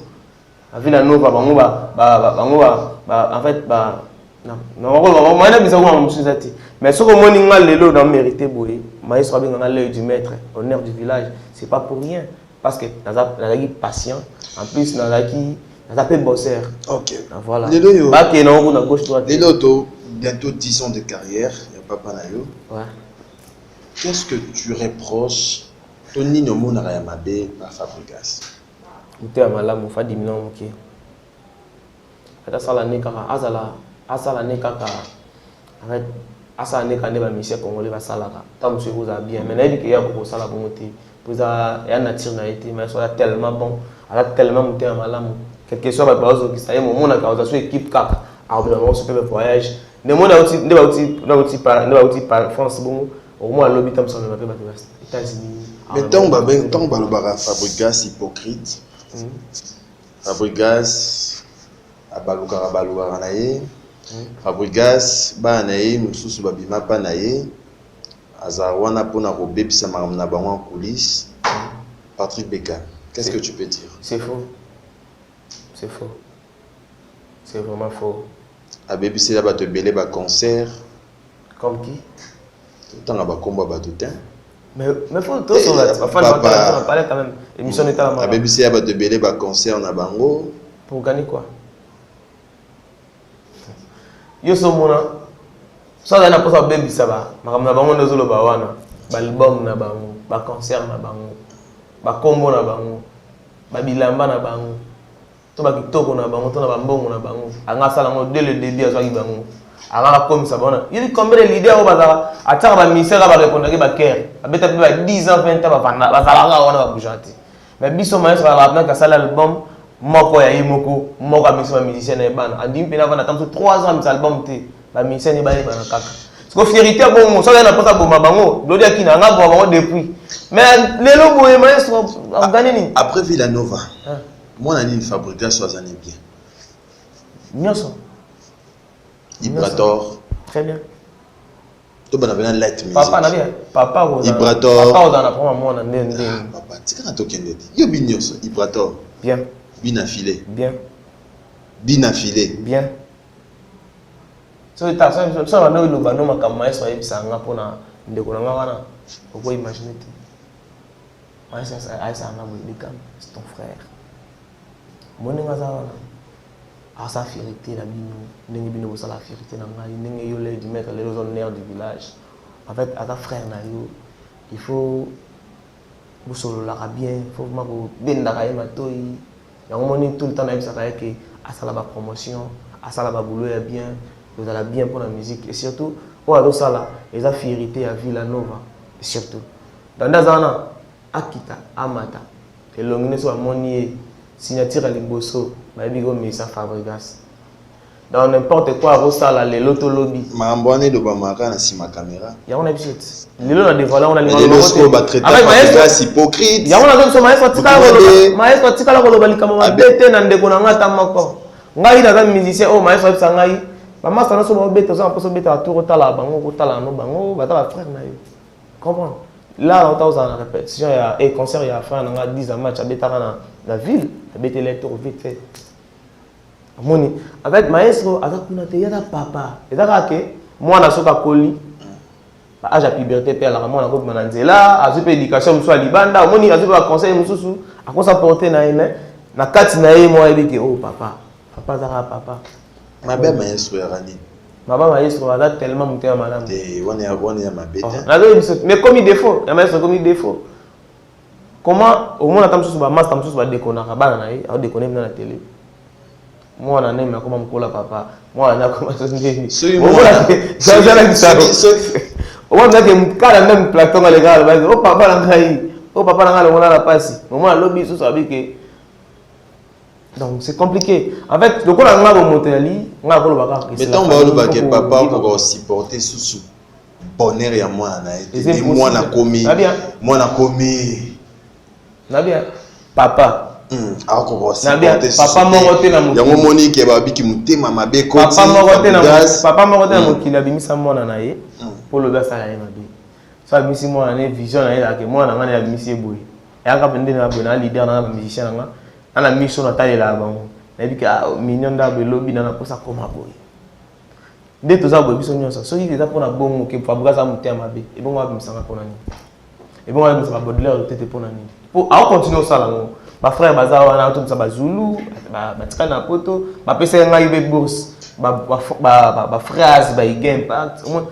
a ville nova bango ba en fait ba non on bisa ko musuzati mais ce que moni ngal lelo na mérité boye maestro abi ngala l'œil du maître honneur du village c'est pas pour rien parce que nazaki patient en plus nazaki pe bosseur. OK. Voilà. Lelo ba ke na on na gauche droite. Lelo to bientôt 10 ans de carrière, ya papa na yo. Ouais. Qu'est-ce que tu reproches Tony no mona ya mabe ba Fabregas? Muté malamu fa 10 millions OK. Ata sala ne kaka asala ne kaka en fait asa ne ka ne ba mission congolais ba salaka tam se vous a bien mais na dit que ya ko sala bon te pour ça ya nature na été mais ça tellement bon ala tellement muté malamu quelque soit ba bazo qui ça y moment na ka so équipe kaka a vraiment super voyage ne mona outi par France bon au moins lobby tam ça me ba États-Unis mais tant ba lo Fabregas hypocrite Fabregas abaluka na ye Fabregas ba na ye mususu babima pa na ye azawana pona ko bebisa makambo na bango en coulisses. Patrick Beckham, qu'est-ce que tu peux dire? C'est faux. C'est faux. C'est vraiment faux. A bebisa la ba te belé ba concert. Comme qui? Tant na ba komba ba tout temps. Mais faut tout sur la fin on va parler quand même. Émission est à la a bebisa ba te belé ba concert na bango. Pour gagner quoi? Yo so mona so na posa baby saba makamna bango ndozolo ba wana ba album na bango ba concert na bango ba kombo na bango ba bilamba na bango to ba kitoko na bango to na ba mbongo na bango anga sala ngo dès le début azwaki bango anga comme ça bona il combien l'idée au bazara ataka ba misera ba répondre ba cœur abeta ba 10 ans 20 ans ba fana ba sala nga wana ba bougeanti mais biso maestro la na ka sala album moko ya yimoko moko amisa musicien na bana andi mpena vana tanto 3 ans mis album te ba musicien ni ba bana kaka parce que fierté bon so na pota bomba bango lodi akina nga bo bango depuis mais lelo boye maestro gagné ni après Villanova moi na ni Fabregas so azani bien Nyoso Ibrator très bien To bana bana light music. Papa na bien. Papa Ibrator. Papa on a prendre moi na ndende. Papa, tika to kende. Yo binyoso Ibrator. Bien. Bina filé. Bien. Bina filé. Bien. So ta so na no lo ba no makama eso ayebisa nga pona ndeko na nga wana. Pourquoi imaginer tout? Moi ça ça na bolikam, c'est ton frère. Mon nga za wana. Sa fierté la bino, ndenge bino ça la fierté na ngai, ndenge yo le du mettre les honneurs du village. En fait, à ta frère na yo, il faut vous solo la bien, faut mako benda ka yema toyi. Ya moni tout le temps na bisa ka que à ça la promotion, à ça la boulot est bien, vous allez bien pour la musique et surtout on a ça là, les fierté à Villanova et surtout. Dans Dazana, Akita, Amata, et l'ongine soit monier signature à l'imbosso, Bigo Mesa Fabregas. Dans n'importe quoi, Rosala, les lotolobi. Mambouane de Bamaka, na sima caméra. Il y a un habitude. Lilo na dévoilé, on a les losco va traiter Fabregas hypocrite. Il y a un autre maestro Tikala, maestro Tikala Kolobali Kamama, Bete Nandeko Nanga Tamako. Ngai na musicien, oh maestro Sangai. Maman, ça n'a pas bête, ça n'a pas bête à tout retala, bango, tala, no bango, bata frère na yo. Comprends? Là, on a une répétition, il y a un concert, il y a frère, on a 10 matchs, il y a la ville, il y a des tours vite fait. Avec maestro, il y a papa. Et là, moi, je suis coli. J'ai la puberté, je suis là, j'ai l'éducation, je suis à Libanda, j'ai un conseil, je suis à quoi ça porte na carte moi, je dis oh papa, papa. Ma belle maestro Rani. Maman maestro, elle a tellement monté à madame. On est ma bête. Mais comme il défaut, la maestro comme il défaut. Comment au moins attends sur ma masse, attends sur ma déconner, à déconner dans la télé. Moi on a même comment me coller papa. Moi on a comment se dire. Au moins que me cala même plateau les gars, oh papa l'angai, oh papa l'angai on a la passe. Au moins lobby sous ça que donc c'est compliqué. En fait, le coup là on a remonté ali, on a mais tant que papa pour supporter sous bonheur ya moi na été. Et moi na commis. Moi na commis. Na bien. Papa. Ah ko supporter. Papa moroté na mokili. Ya moni ke ba biki mutema mabe ko ti. Papa moroté na mokili abimisa mona na ye. Pour le gars ça ya mabe. So abimisi mona na vision na ye la ke mona ngana ya abimisi boy. Ya ka pende na bona leader na musicien na a la mission natale là bango na bi ka million d'arbre lobby na posa koma boy de to za boy biso nyonso so il est pour na bongo ke Fabregas a monté mabe et bon va misanga pour nani et bon va misanga Baudelaire tete pour nani pour à continuer ça là ba frère bazawa na to ba Zulu ba tika na poto ba pesa ngai be bourse ba phrase ba impact au moins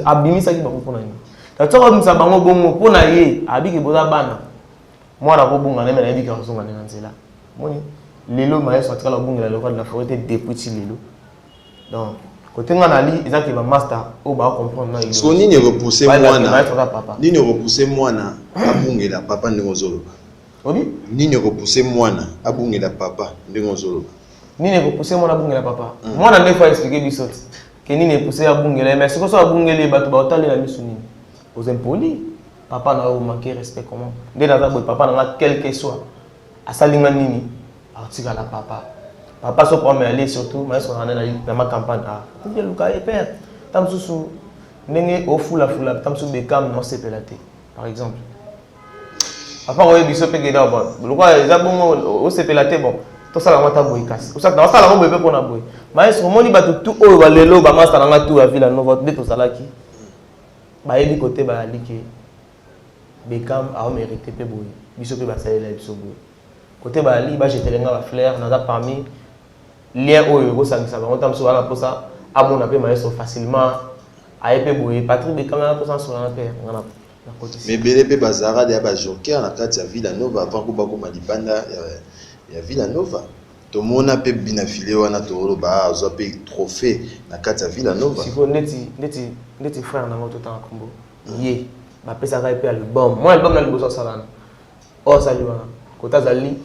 abimisa ki ba pour nani ta to ba misanga bango bongo pour na ye abiki boza bana moi na ko bunga na me na bika ko na nzela moni lelo maestro atikala obungela lokwa de la forêt depuis lelo donc côté nganali ezaki ba master o ba comprendre na so nini repousser mwana abungela papa ndingo zoloba obi nini repousser mwana abungela papa ndingo zoloba nini repousser mwana abungela papa mwana ne faut expliquer bisoti que nini repousser abungela mais c'est ko so abungela bato ba otalela misu nini aux impoli papa na manquer respect comment dès dans papa na quel que soit asalinga nini article la papa so pour me aller surtout mais on dans ma campagne il luka et père tamsusu ndenge o fula tamsu bekam no sepelate par exemple papa oye biso pe geda bon luka eza bon o sepelate bon to sala mata boy kasi o sala sala mo bebe pona boy mais moni bato tout o balelo ba master na tout à Villanova de to salaki ba yebi côté ba like Beckham a mérité pe boy biso pe ba salela biso boy côté ba li ba jetelenga ba fleur na parmi lien oyo ko sangisa ba on tamso wana posa amona pe maestro facilement a pe boy Patrick Beckham na posa sur na pe ngana na côté mais belé pe bazara de ba joker na kati ya Villanova avant ko ba ko malibanda ya Villanova to mona pe bina filé wana to ba zo pe trophée na kati ya Villanova siko ndeti frère na moto temps kombo yé ba pesa ka pe album moi album na liboso salana o saliwana kota zali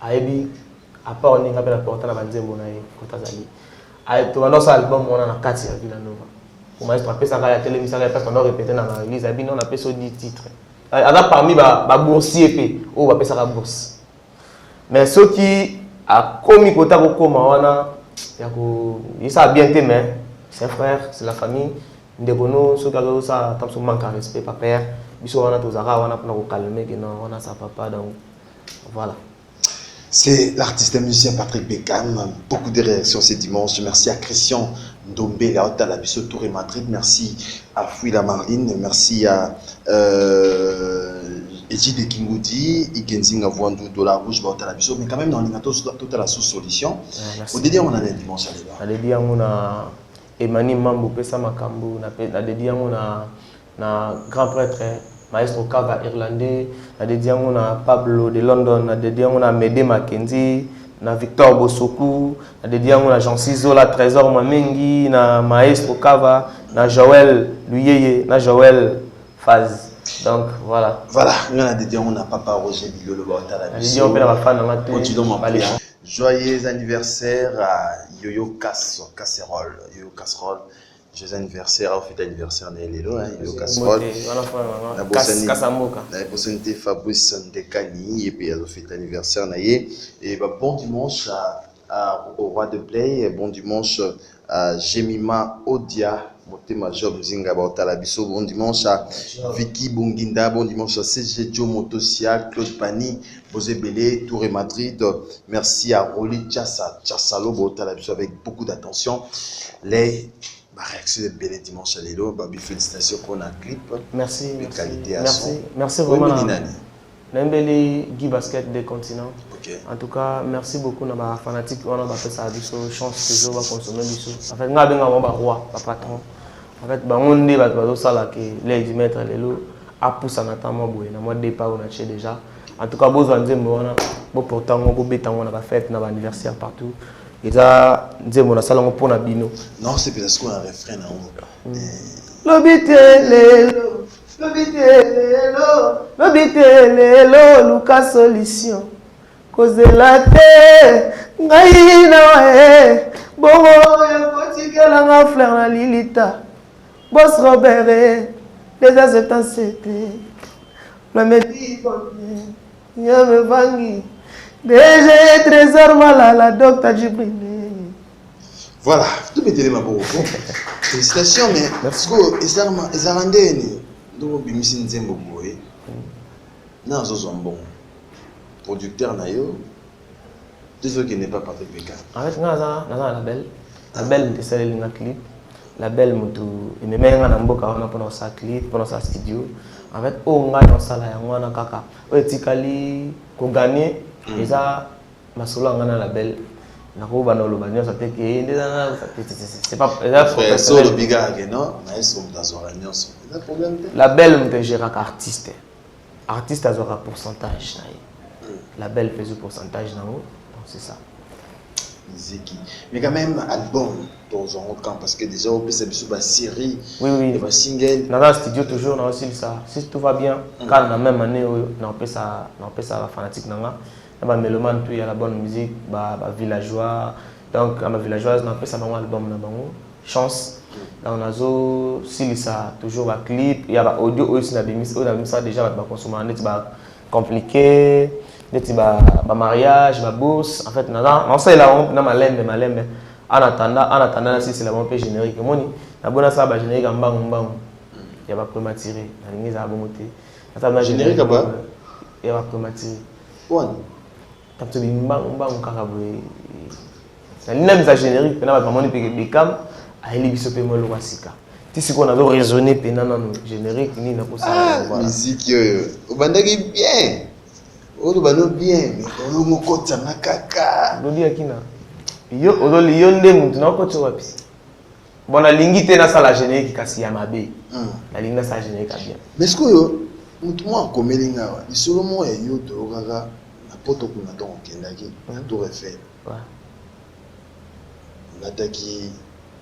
aibi à part on ngapela porta na banzembo na ye kota zali ai to wana sa album wana na kati ya Villanova pour maestro pesa ka ya télémission ka parce qu'on a répété na l'église abi non na pesa 10 titres ada parmi ba boursier pe o ba pesa ka bourse mais ceux qui a commis kota ko koma wana ya ko il ça bien té mais c'est frère c'est la famille ndeko so ka ça tam so manque respect papa biso wana tozaka wana pour calmer que non on a sa papa donc voilà. C'est l'artiste et musicien Patrick Bekam. Beaucoup de réactions ce dimanche. Merci à Christian Ndombe, Laota Labiso Touré Madrid. Merci à Fouila Marline. Merci à Ejide Kingoudi, Igenzing Avouandou, Dollar Rouge, Baota Labiso. Mais quand même, dans l'inato, toute la sous-solution. Au début, on a le dimanche à l'époque. À l'époque, on a Emmanuel Mambo, Pesa Makambo. À l'époque, on a grand prêtre. Maestro Kava irlandais, na dédié on a Pablo de London, na dédié on a Médé Mackenzie, na Victor Bosoku, na dédié on a Jean Cizola, Trésor Mamengi, na Maestro Kava, na Joël Luyeye, na Joël Faz. Donc voilà. Voilà, on a dédié on a Papa Roger Bilo le Bota la Biso. On peut la fan dans continuons ma prière. Joyeux anniversaire à Yoyo Casserole, Yoyo Casserole. Joyeux anniversaire, au fait anniversaire de Lélo, Yoyo Casserole. La possibilité Fabrice Ndekani, et puis elle a fait anniversaire naïe. Et bon dimanche au Roi de Play, bon dimanche à Jemima Odia, Motema Job Zinga Baotalabiso, bon dimanche à Vicky Bunginda, bon dimanche à CG Joe Motosia, Claude Pani, Bosé Belé, Touré Madrid. Merci à Roli Tchassalo Baotalabiso avec beaucoup d'attention. Les réaction de Belé dimanche à Lélo, Babi félicitations pour un clip. Merci. De qualité à merci. son. Merci vraiment. Nembele Guy Basket des continents. Okay. En tout cas, merci beaucoup à ma fanatique. On a fait ça biso, chance toujours va consommer biso. En fait, on a bien un roi, pas patron. En fait, on est là ça là que les du maître Lélo a poussé en attendant moi na mois départ on a acheté déjà. En tout cas, besoin de moi bon pourtant on peut béton on a fête na anniversaire partout. Et ça, on a salon pour bino. Non, c'est parce qu'on a un refrain là. L'obitelelo, Lucas solution. Cause de la terre, ngaïna, bongo, yokotika la fleur na lilita. Boss Robert, les acceptants c'était. La médite, y'a me vangi. DG Trésor Malala, Docteur Djibril. Voilà, tout mettez les mains pour vous. Félicitations, mais parce que les Irlandais, nous bimisi nzembo boy. Non, ils sont bons. Producteur nayo. Désolé qu'il n'est pas Patrick Bekam. En fait, nous avons un label. Label de celle de clip. Label mutu. Et même un amboka on a pendant sa clip, pendant sa studio. En fait, on a dans ça là, on a kaka. On est tikali, qu'on gagne. Et ça, ma solo a un label. Na ko bana lo banyo sa teke c'est pas frère solo biga non mais sont dans oranion c'est un problème label me gère artiste artiste a un pourcentage label fait un pourcentage dans donc c'est ça musique mais quand même album dans un camp parce que déjà on peut s'habituer à série oui et single dans le studio toujours on aussi ça si tout va bien quand la même année on peut ça fanatique nanga ba mélomane puis il y a la bonne musique ba villageois donc ma villageoise n'a pas ça un album na bango chance dans nazo si ça toujours ba clip il y a ba audio aussi na bimis ça déjà ba consommer net ba compliqué net ba mariage ba bourse en fait non ça là on na malembe en attendant si c'est la bonne générique moni na bona ça ba générique mbangu il y a ba prématuré na lingi za bongoté attends générique ba il y a ba prématuré tu as générique, tu as Bekam, a élevé le Wasika. Tu sais qu'on a raisonné pendant le générique, ni na musique, au bandagi bien, au bano bien, mais au mokota na kaka. Lodi akina. Yo, au doli yonde mutu na kocho wapi. Bon, la lingi te na sa la générique kasi ya mabe. La lingi na sa générique bien. Mais ce que yo, mutu mo akomelinga wa, isolo mo ya yo to kaka. Poto kuna donc kendaki na Tour Eiffel. Ngataki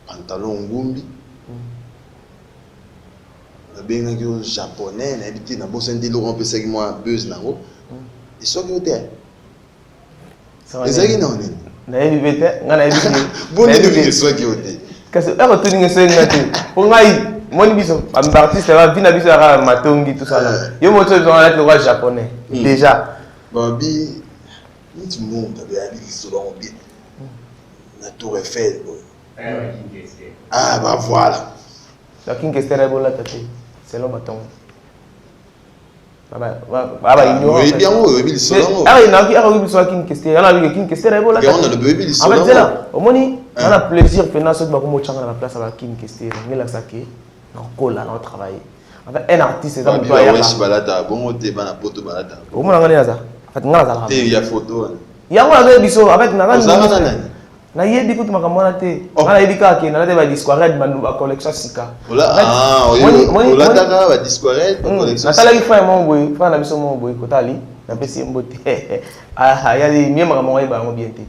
pantalon ngumbi. Na benga ki japonais na habité na bosende Laurent pesaki moi buzz nango. Et so ki hotel. Ezaki na onene. Na ebibete ngana ebibete. Boni de so ki hotel. Kasi la ko tuninga so ngati. Pour ngai mon biso am artiste va vina biso ra matongi tout ça là. Yo moto ils ont être le roi japonais déjà. Babi, tu montes avec Ali Solon bien. La Tour Eiffel. Ah, bah voilà. La King Kester est bon là, c'est l'homme bâton. Oui, bien, oui, il se ah, il y a King Kester. Il y a King Kester est bon là. On a le bébé, il se en fait, c'est là. Au moins, on a plaisir de faire ça dans la place à la King Kester. On est là, ça qui est. On là, on travaille. En fait, un artiste, c'est ça. Bon, on est dans la photo balada. Au moins, on est là. En fait, on a la il y a photo. Il y a un biso avec na yebi kutu makamona te ngala yebi ka ke na ba disquaret ba collection sika ola taka ba disquaret collection na tala ki fa mon boy fa na biso mon boy kotali na pesi mbote ah ya di mi makamona ba mo bien te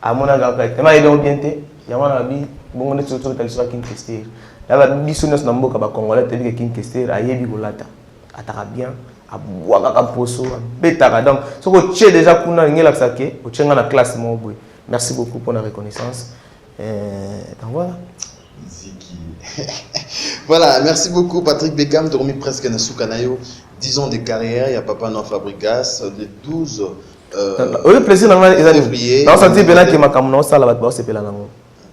amona ga ka te ma yebi mo bien te ya wana bi bongo ne tsoto tali so King Kester ya ba biso nes na mboka ba congolais te bi King Kester ayebi kolata ataka bien abwaka ka poso betaka donc soko tche déjà kuna ngela sake o tchenga na classe mon boy. Merci beaucoup pour la reconnaissance. Donc voilà. Voilà, merci beaucoup Patrick Beckham, tu as remis presque un soukanayo. 10 ans de carrière, il y a Papa Non Fabrigas, le 12 oui, plaisir février. Dans ce type là qui m'a comme ça là, c'est pas là.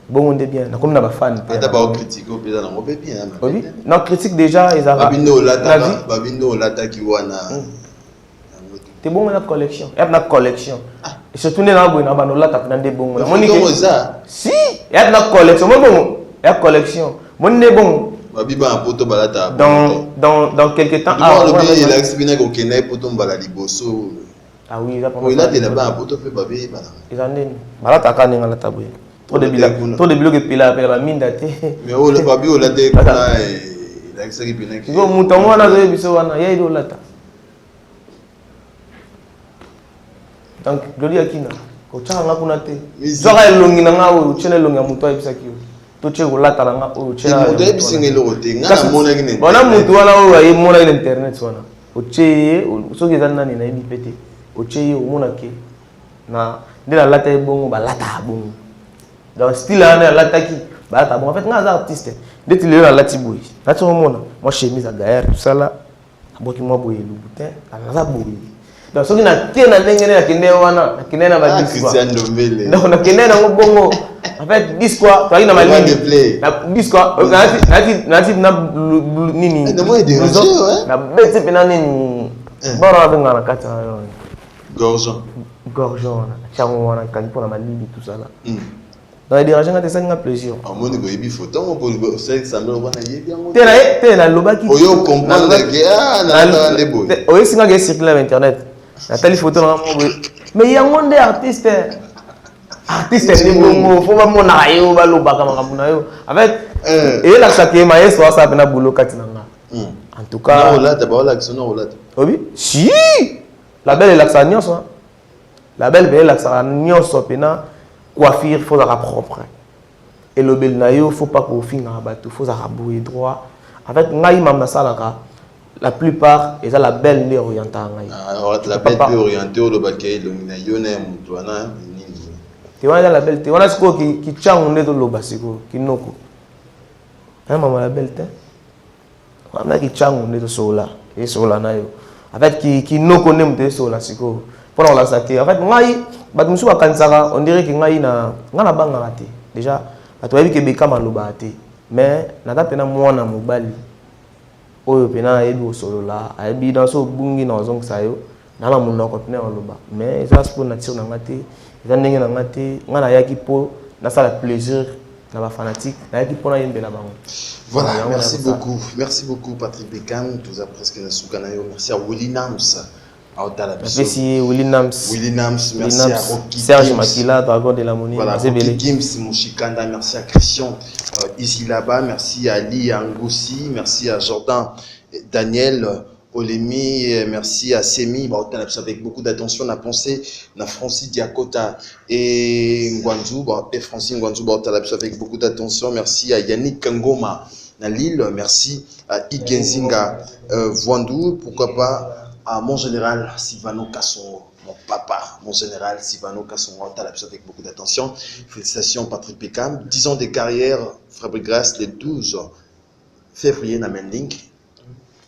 Bon, on est bien. Comme on a fan. D'abord critique au pays dans le bien. Oui. Non, critique déjà ils arrivent. Babino Lata qui wana. C'est bon, on a collection. Il y a une collection. Et surtout, on a des bons. Si, il y a une collection. Il y a une collection. Mon est bon. Dans quelques temps. Ah oui, il a expliqué au Kenya pour ton baladiboso. Ah oui, il a des là-bas un poteau fait bavé. Ils en ont. Balata kani ngala taboué. Trop de bilogues et pila la mine daté. Mais oh le babi au laté il a expliqué. Il faut mouton on a biso wana ya ido lata. Donc, Glody Akina, quand tu as un peu de temps, tu as un peu de temps, tu as un peu de temps, tu as un peu de temps, tu as un peu de temps, tu as un peu de temps, tu as un peu de temps, tu as un peu de temps, tu as un peu de temps, tu as un peu de temps, donc, style là, l'attaque, en fait, on a des artistes, dès que tu es là, là, tu es là, tu es moi, chemise à gaillard, tout ça là, moi, le boutin, là, donc ceux qui n'ont pas de temps, qui n'ont pas de temps, donc on a qui n'ont bongo. En fait, dis quoi, toi il n'a pas de dis quoi, natif na nini. Na bête pena nini. Bara avec na kata. Gorgeon. Gorgeon. Chango wana kalipo na malili tout ça là. Dans les dirigeants de ça, il y a plaisir. En moins, il y a photo, on peut dire que ça me rend bien. Tu es là, le bac qui. Oui, on comprend que les boys. Oui, c'est un circuit sur Internet. Nathalie photo mais il y a un monde d'artistes. Artistes, il faut pas mon aïe, va le bac à en fait, et là, ça qui est maïs, ça peut être boulot katinanga. En tout cas. Non, là, d'abord, l'action, non, là. Oui, si. La belle est l'action, ça. La belle est l'action, ça, pena. Coiffure, il faut la propre. Et le bel naïo, il ne faut pas qu'on finisse dans le bateau, il faut la rabouiller droit. En fait, la plupart, ils ont la belle orientée. La belle orientée, le baquet, le naïo, tu vois la belle, tu vois ce qui tient on est dans le basico, qui nous coupe. Hein, maman, la belle, on a qui tient on est dans sola, et sola naïo. En fait, qui nous connaît de sola, siko. Pour la saquer. En fait, on dirait que na banga raté. Déjà, tu as vu que Beckham a lobaté. Mais nata pena mwana mobali. Oyo pena ebi o solo là, ebi dans so bungi na zong sayo. Na la munoko pena o loba. Mais ça c'est pour nature na ngate, ça ndenge na ngate, ngana yaki po na ça le plaisir na ba fanatique, na yaki po na yembe na bango. Voilà, merci beaucoup Patrick Beckham, tu as presque na soukanayo. Merci à Willy Nams. Merci Willy Nams. Merci à Rocky Serge Makila, Dragon de la Monnaie. Voilà, Rocky Gims, Mouchikanda, merci à Christian ici là-bas, merci à Ali Angoussi, merci à Jordan Daniel Olemi, merci à Semi, avec beaucoup d'attention, on a pensé à Francis Diakota et Ngwanzou, et Francis Ngwanzou, avec beaucoup d'attention, merci à Yannick Kangoma, à Lille, merci à Igenzinga Voandou, pourquoi pas à mon général Sylvano Kasson, mon papa, mon général Sylvano Kasson, avec beaucoup d'attention. Félicitations Patrick Beckham, 10 ans de carrière, Fabrice Grasse, le 12 février, na Mending.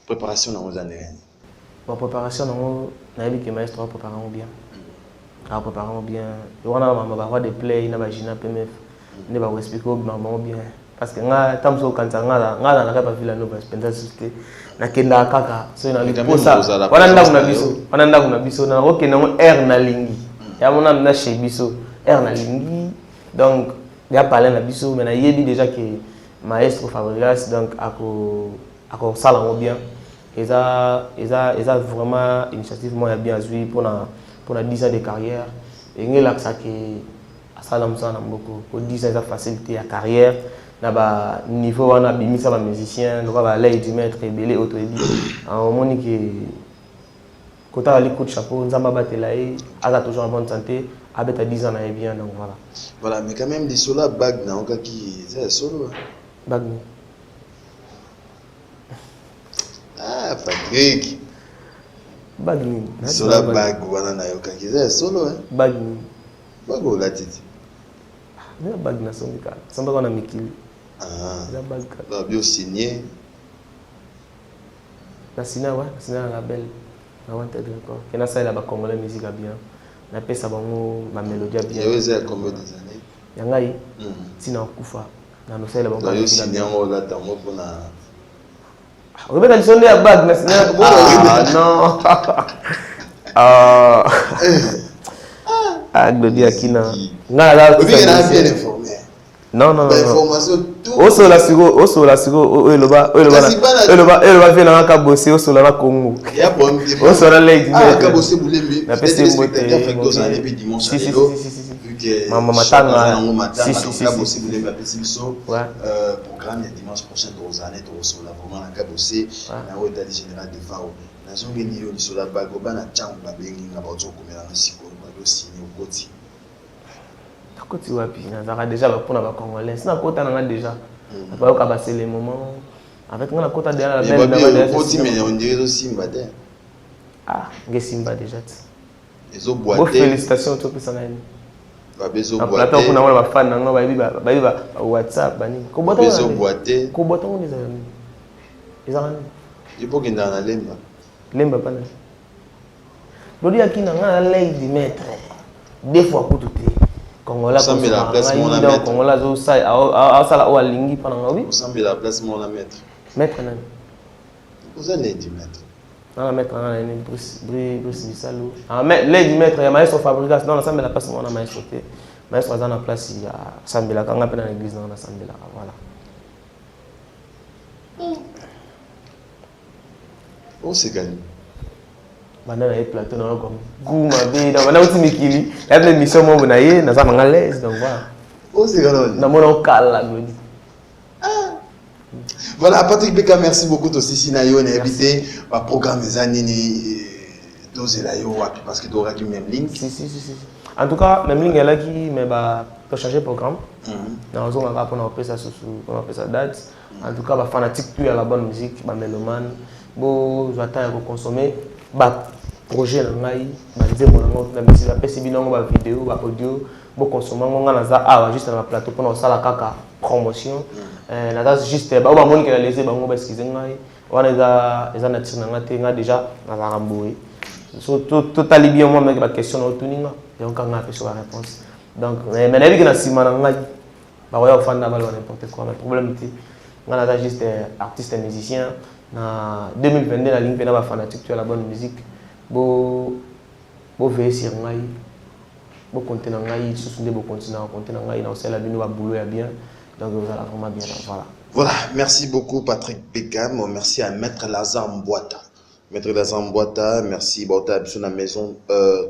Préparation dans vos années. Bon, préparation dans la vie que maestro préparons bien. Préparons bien. On a des plays, on a des PMF, on va expliquer bien. parce que nga tamso kanza nga na ka pa vila no pendant société na kenda kaka so na liposa wana ndaku na biso na ko kenda ngo air na lingi ya mona na chez biso air na lingi donc ya parler na biso mais na yebi déjà que maestro Fabregas donc ako sala ngo bien eza vraiment initiative moi bien joué pour la 10 ans de carrière et ngela ça que asala msana mboko pour 10 ans ça facilité la carrière na ba niveau wana bimisa ba musicien donc ba lay du maître belé auto ebi en moni que kota ali coup de chapeau nzamba batela e aza toujours en bonne santé abeta 10 ans na bien donc voilà mais quand même des sola bag na oka qui c'est solo bag ah Patrick bag ni sola bag wana na yoka qui c'est solo bag ni bag o la titi na bag na sondika samba kona mikili la bag ba bio signé na signé wa signé na label na wante de quoi que na ça la ba congolais musique bien na pesa bango ma mélodie bien yo eza combien des années yangai tina kufa na no ça la bango yo signé ngo la tango pona Robert Alison ya bag na signé non Glody Akina nga la bien informé non information tout oso la sigo eloba vient na ka bosser oso la Congo ya bon oso la lady ka bosser bulembe na pesi mbote fait 2 ans et puis dimanche vu que maman matanga ka bosser bulembe a pesi biso programme ya dimanche prochain aux années to oso la vraiment na ka bosser na o état général de Fao na zongi ni yo so la bago bana changu ba bengi nga ba zo komela na siko ba do signé au koti côté wapi na déjà pour na ba congolais na kota na déjà ba ka passer les moments avec na kota de la belle na koti mais on dirait aussi simba de nge simba déjà ezo boiter félicitations to pesa na ni ba bezo boiter plateau kuna wala ba fan na ngo ba ba WhatsApp bani ko boiter bezo boiter ko boiter on les amis ezana il faut qu'il na lemba pana Glody Akina nga lady maître des fois ko tout Congolais comme la place mon la mettre Congolais zo sai a sala o alingi pana ngawi ensemble la place mon la mettre nani vous allez dire maître na mettre na ni Bruce Bisalo mais lady maître ya maestro Fabregas non ensemble la place mon na maestro te maestro za na place ya sambela kanga pena na église na sambela voilà on se gagne bana na plateau na comme gouma be na bana uti mikili la pleine mission mo na ye na za manga l'aise donc voilà on se gagne na mona kala Glody voilà Patrick Beka merci beaucoup aussi si na yo na habité ba programme zanini dozela yo wapi parce que dora ki même ligne si en tout cas même ligne là qui mais ba peut changer programme na raison on va pour appeler ça on appelle ça date en tout cas ba fanatique plus à la bonne musique ba mélomane bo j'attends à consommer ba projet na ngai ba nzembo na ngo na musique apesi binongo ba vidéo ba audio bo consommer ngo ngana za juste na plateau pour sala kaka promotion na ça juste ba moni que la laisser bango ba skize ngai wana eza na tina ngate nga déjà na la ramboui so totally bien moi mais ba question na tuninga donc nga apesi la réponse donc mais na bi na sima na ngai ba wa fanda ba n'importe quoi mais problème ti nga na juste artiste musicien na 2022 la ligne pena ba fanatique tu la bonne musique bo veiller sur ngai bo compter na ngai sous bo continuer à compter na ngai na osela bino ba boulot ya bien donc vous allez vraiment bien voilà merci beaucoup Patrick Beka merci à Maître Lazare Mbouata merci Bota biso na maison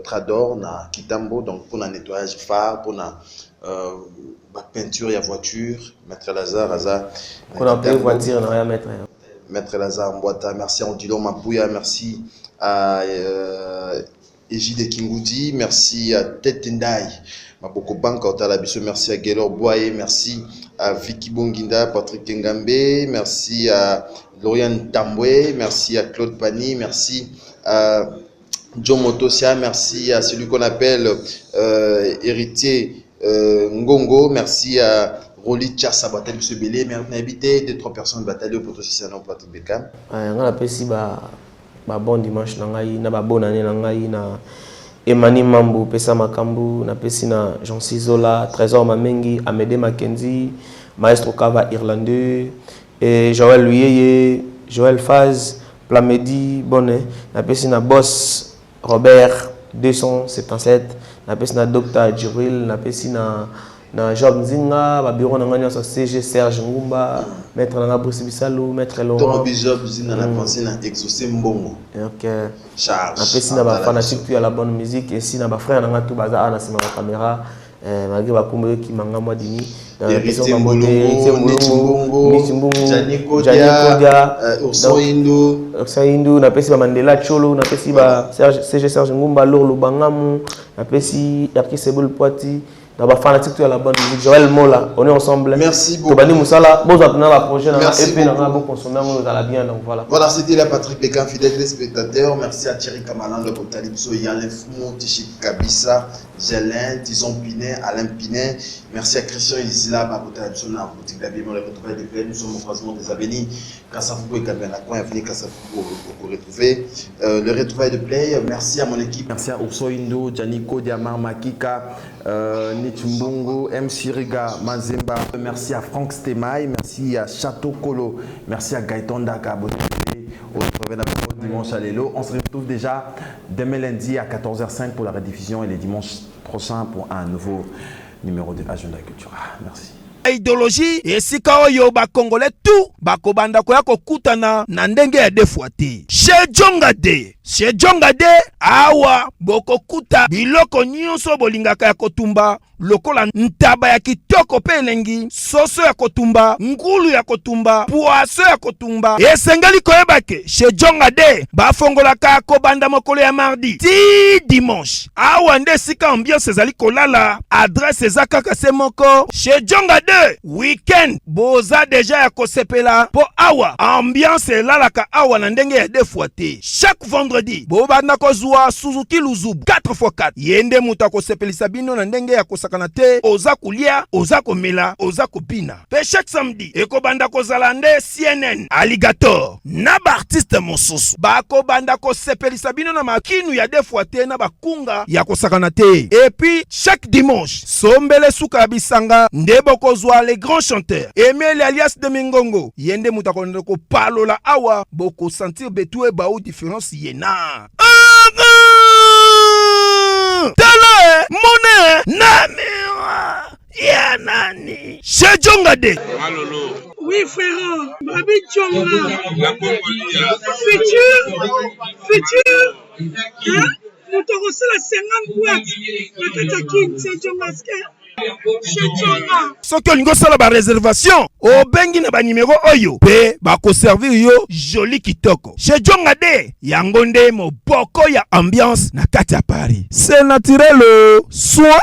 Trador na Kitambo donc pour na nettoyage phare pour na ba peinture ya voiture Maître Lazare aza pour la voiture na ya Maître Lazare Mbouata, merci à Odilo Mapouya, merci à Ejide Kingoudi, merci à Tetendai, Maboko Banka Otalabiso, merci à Gelor Boye, merci à Vicky Bonginda, Patrick Ngambe, merci à Lauriane Tambwe, merci à Claude Pani, merci à John Motosia, merci à celui qu'on appelle héritier Ngongo, merci à Roli Tchassa Bataille de Sebelé, mais on a habité 2-3 personnes bataille pour tout ça non Patrick Beka. On a apprécié bon dimanche na ngai na ba bonne année na ngai na Emani Mambo pesa makambu na pesi na Jean Sizola Trésor Mamengi Amédée Mackenzie Maestro Kava irlandais, et Joël Luyeye, Joël Faz, Plamedi, Bonnet, napesi na boss Robert 277, napesi na Dr. Djibril, napesi na Job Nzinga, ba bureau na nganya sa CG Serge Ngumba, maître na Brice Bisalou, maître Laurent. Donc Job Nzinga na pensé na exaucer mbongo. OK. Charge. Napesi na ba fanatique puis à la bonne musique et si na ba frère na tout baza na sima caméra. Malgré ba kumbe ki manga mwa dini. Héritier Mbongo, Janiko Dia, Ursa Hindu, napesi ba Mandela Cholo, napesi ba CG Serge Ngumba, Lolo Bangamu, napesi Yarki Sebul Poiti. D'abord fanatique à la bonne musique. Joël Mola, on est ensemble. Merci beaucoup. Tobani Moussala, bon attendant la prochaine. Et puis on a bon consommer, on a bien donc voilà. Voilà, c'était la Patrick Pécan, fidèle téléspectateur. Merci à Thierry Kamalan de Kotalipso, Yann Fumon, Tichik Kabissa, Gélin, Tison Pinet, Alain Pinet. Merci à Christian Isila, Bakotalipso, dans la boutique d'habillement, le retrouvailles de Play. Nous sommes au croisement des Avenirs. Kassafouko et Kabin Lacoin, venez Kassafouko pour retrouver le retrouvailles de Play. Merci à mon équipe. Merci à Urso Indo, Janiko Diamar Makika, Nichimbongo, M. Riga, Mazemba. Merci à Franck Stemaï, merci à Château Colo, merci à Gaëtan Daka. On se retrouve dimanche à Lélo. On se retrouve déjà demain lundi à 14h05 pour la rediffusion et les dimanches prochains pour un nouveau numéro de Agenda Cultura. Merci. Idéologie esika oyo bakongole tout bakobanda koya kokutana na ndenge ya defuate chez Djonga de awa bokokuta biloko nyonso bolingaka ya kotumba lokola ntaba ya kitoko pe elengi, soso ya kotumba, ngulu ya kotumba, poaso ya kotumba. Esengeli koyebake chez Djonga de bafongolaka kobanda mokolo ya mardi ti dimanche. Awa nde sika ambiance ezali kolala, adresse eza kaka se moko chez Djonga de weekend boza deja ya kosepela po awa ambiance elalaka awa na ndenge ya defuate. Chaque vendredi bobanda kozwa Suzuki Luzubu 4x4 yende muta kosepelisa bino na ndenge ya kosakana te, oza kulia, oza komela, oza kopina. Pe chaque samedi ekobanda kozala nde CNN Alligator na ba artiste mosusu bakobanda kosepelisa bino na makinu ya defuate na bakunga ya kosakana te. Et puis chaque dimanche sombele suka ya bisanga nde bokozwa les grands chanteurs Emile alias de Mingongo yende muta konde ko palola awa boko sentir betue ba ou différence yena. Tala mone namira ya nani chez Djonga de. Malolo. Oui frère, Babi Djonga. La Congolia. Futur. Hein? Nous t'avons reçu la 50 boîtes. La Katakin, c'est Djonga. Soki olingo sala ba réservation obengi na ba numéro oyo pe ba ko servir yo joli kitoko chez Djonga de yango nde moboko ya ambiance na kati ya Paris. C'est naturel soit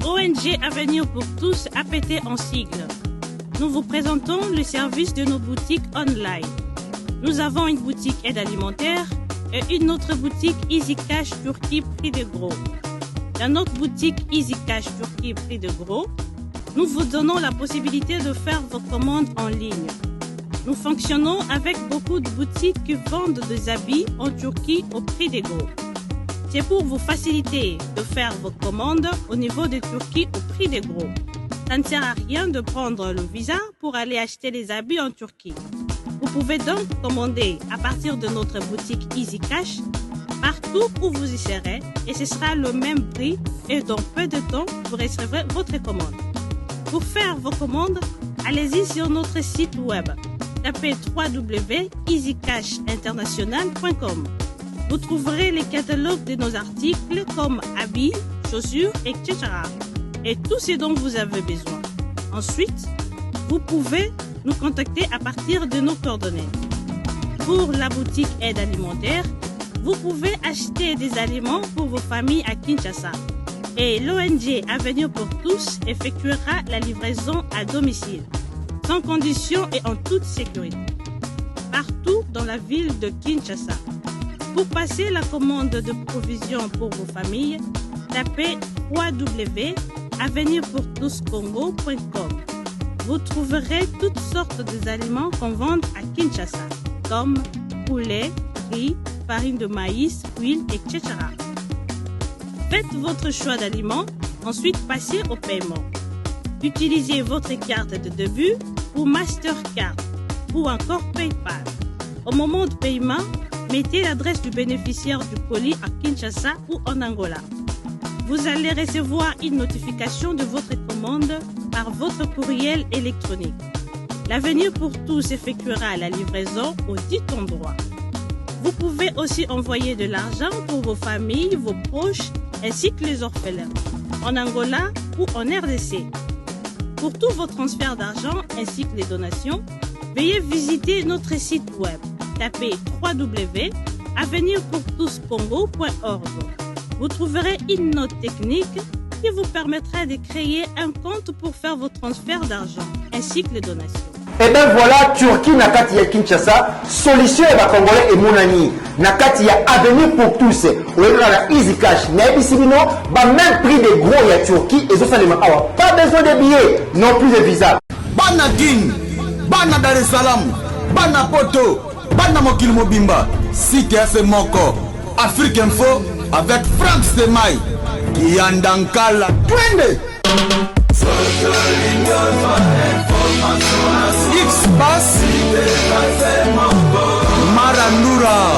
ONG Avenir pour tous APT en sigle. Nous vous présentons le service de nos boutiques online. Nous avons une boutique aide alimentaire et une autre boutique Easy Cash Turquie prix de gros. Dans notre boutique Easy Cash Turquie prix de gros, nous vous donnons la possibilité de faire vos commandes en ligne. Nous fonctionnons avec beaucoup de boutiques qui vendent des habits en Turquie au prix de gros. C'est pour vous faciliter de faire vos commandes au niveau de Turquie au prix de gros. Ça ne sert à rien de prendre le visa pour aller acheter des habits en Turquie. Vous pouvez donc commander à partir de notre boutique Easy Cash partout où vous y serez et ce sera le même prix et dans peu de temps vous recevrez votre commande. Pour faire vos commandes, allez-y sur notre site web. Tapez www.easycashinternational.com. Vous trouverez les catalogues de nos articles comme habits, chaussures, etc. et tout ce dont vous avez besoin. Ensuite, vous pouvez nous contacter à partir de nos coordonnées. Pour la boutique aide alimentaire, vous pouvez acheter des aliments pour vos familles à Kinshasa. Et l'ONG Avenir pour tous effectuera la livraison à domicile, sans condition et en toute sécurité, partout dans la ville de Kinshasa. Pour passer la commande de provisions pour vos familles, tapez www.avenirpourtouscongo.com. Vous trouverez toutes sortes d'aliments qu'on vend à Kinshasa, comme poulet, riz, farine de maïs, huile, etc. Faites votre choix d'aliments, ensuite passez au paiement. Utilisez votre carte de début ou Mastercard ou encore PayPal. Au moment de paiement, mettez l'adresse du bénéficiaire du colis à Kinshasa ou en Angola. Vous allez recevoir une notification de votre commande par votre courriel électronique. L'avenir pour tous effectuera la livraison au dit endroit. Vous pouvez aussi envoyer de l'argent pour vos familles, vos proches, ainsi que les orphelins, en Angola ou en RDC. Pour tous vos transferts d'argent ainsi que les donations, veuillez visiter notre site web. Tapez www.avenirpourtouscongo.org. Vous trouverez une note technique qui vous permettra de créer un compte pour faire vos transferts d'argent ainsi que les donations. Et bien voilà, Turquie nakati ya Kinshasa, solution ya Congolais et Mounani. Nakati ya avenir pour tous. On est dans la Easy Cash. Naibisibino, même prix des gros ya Turquie et ça les awa. Pas besoin de billets, non plus de visa. Bana Guine, Bana Dar es Salaam, Bana Poto, Bana Mokil Mobimba, CTF Moko, Afrique Info avec Franck Semaï, Kiandankala, Twende. X-Bass Marandura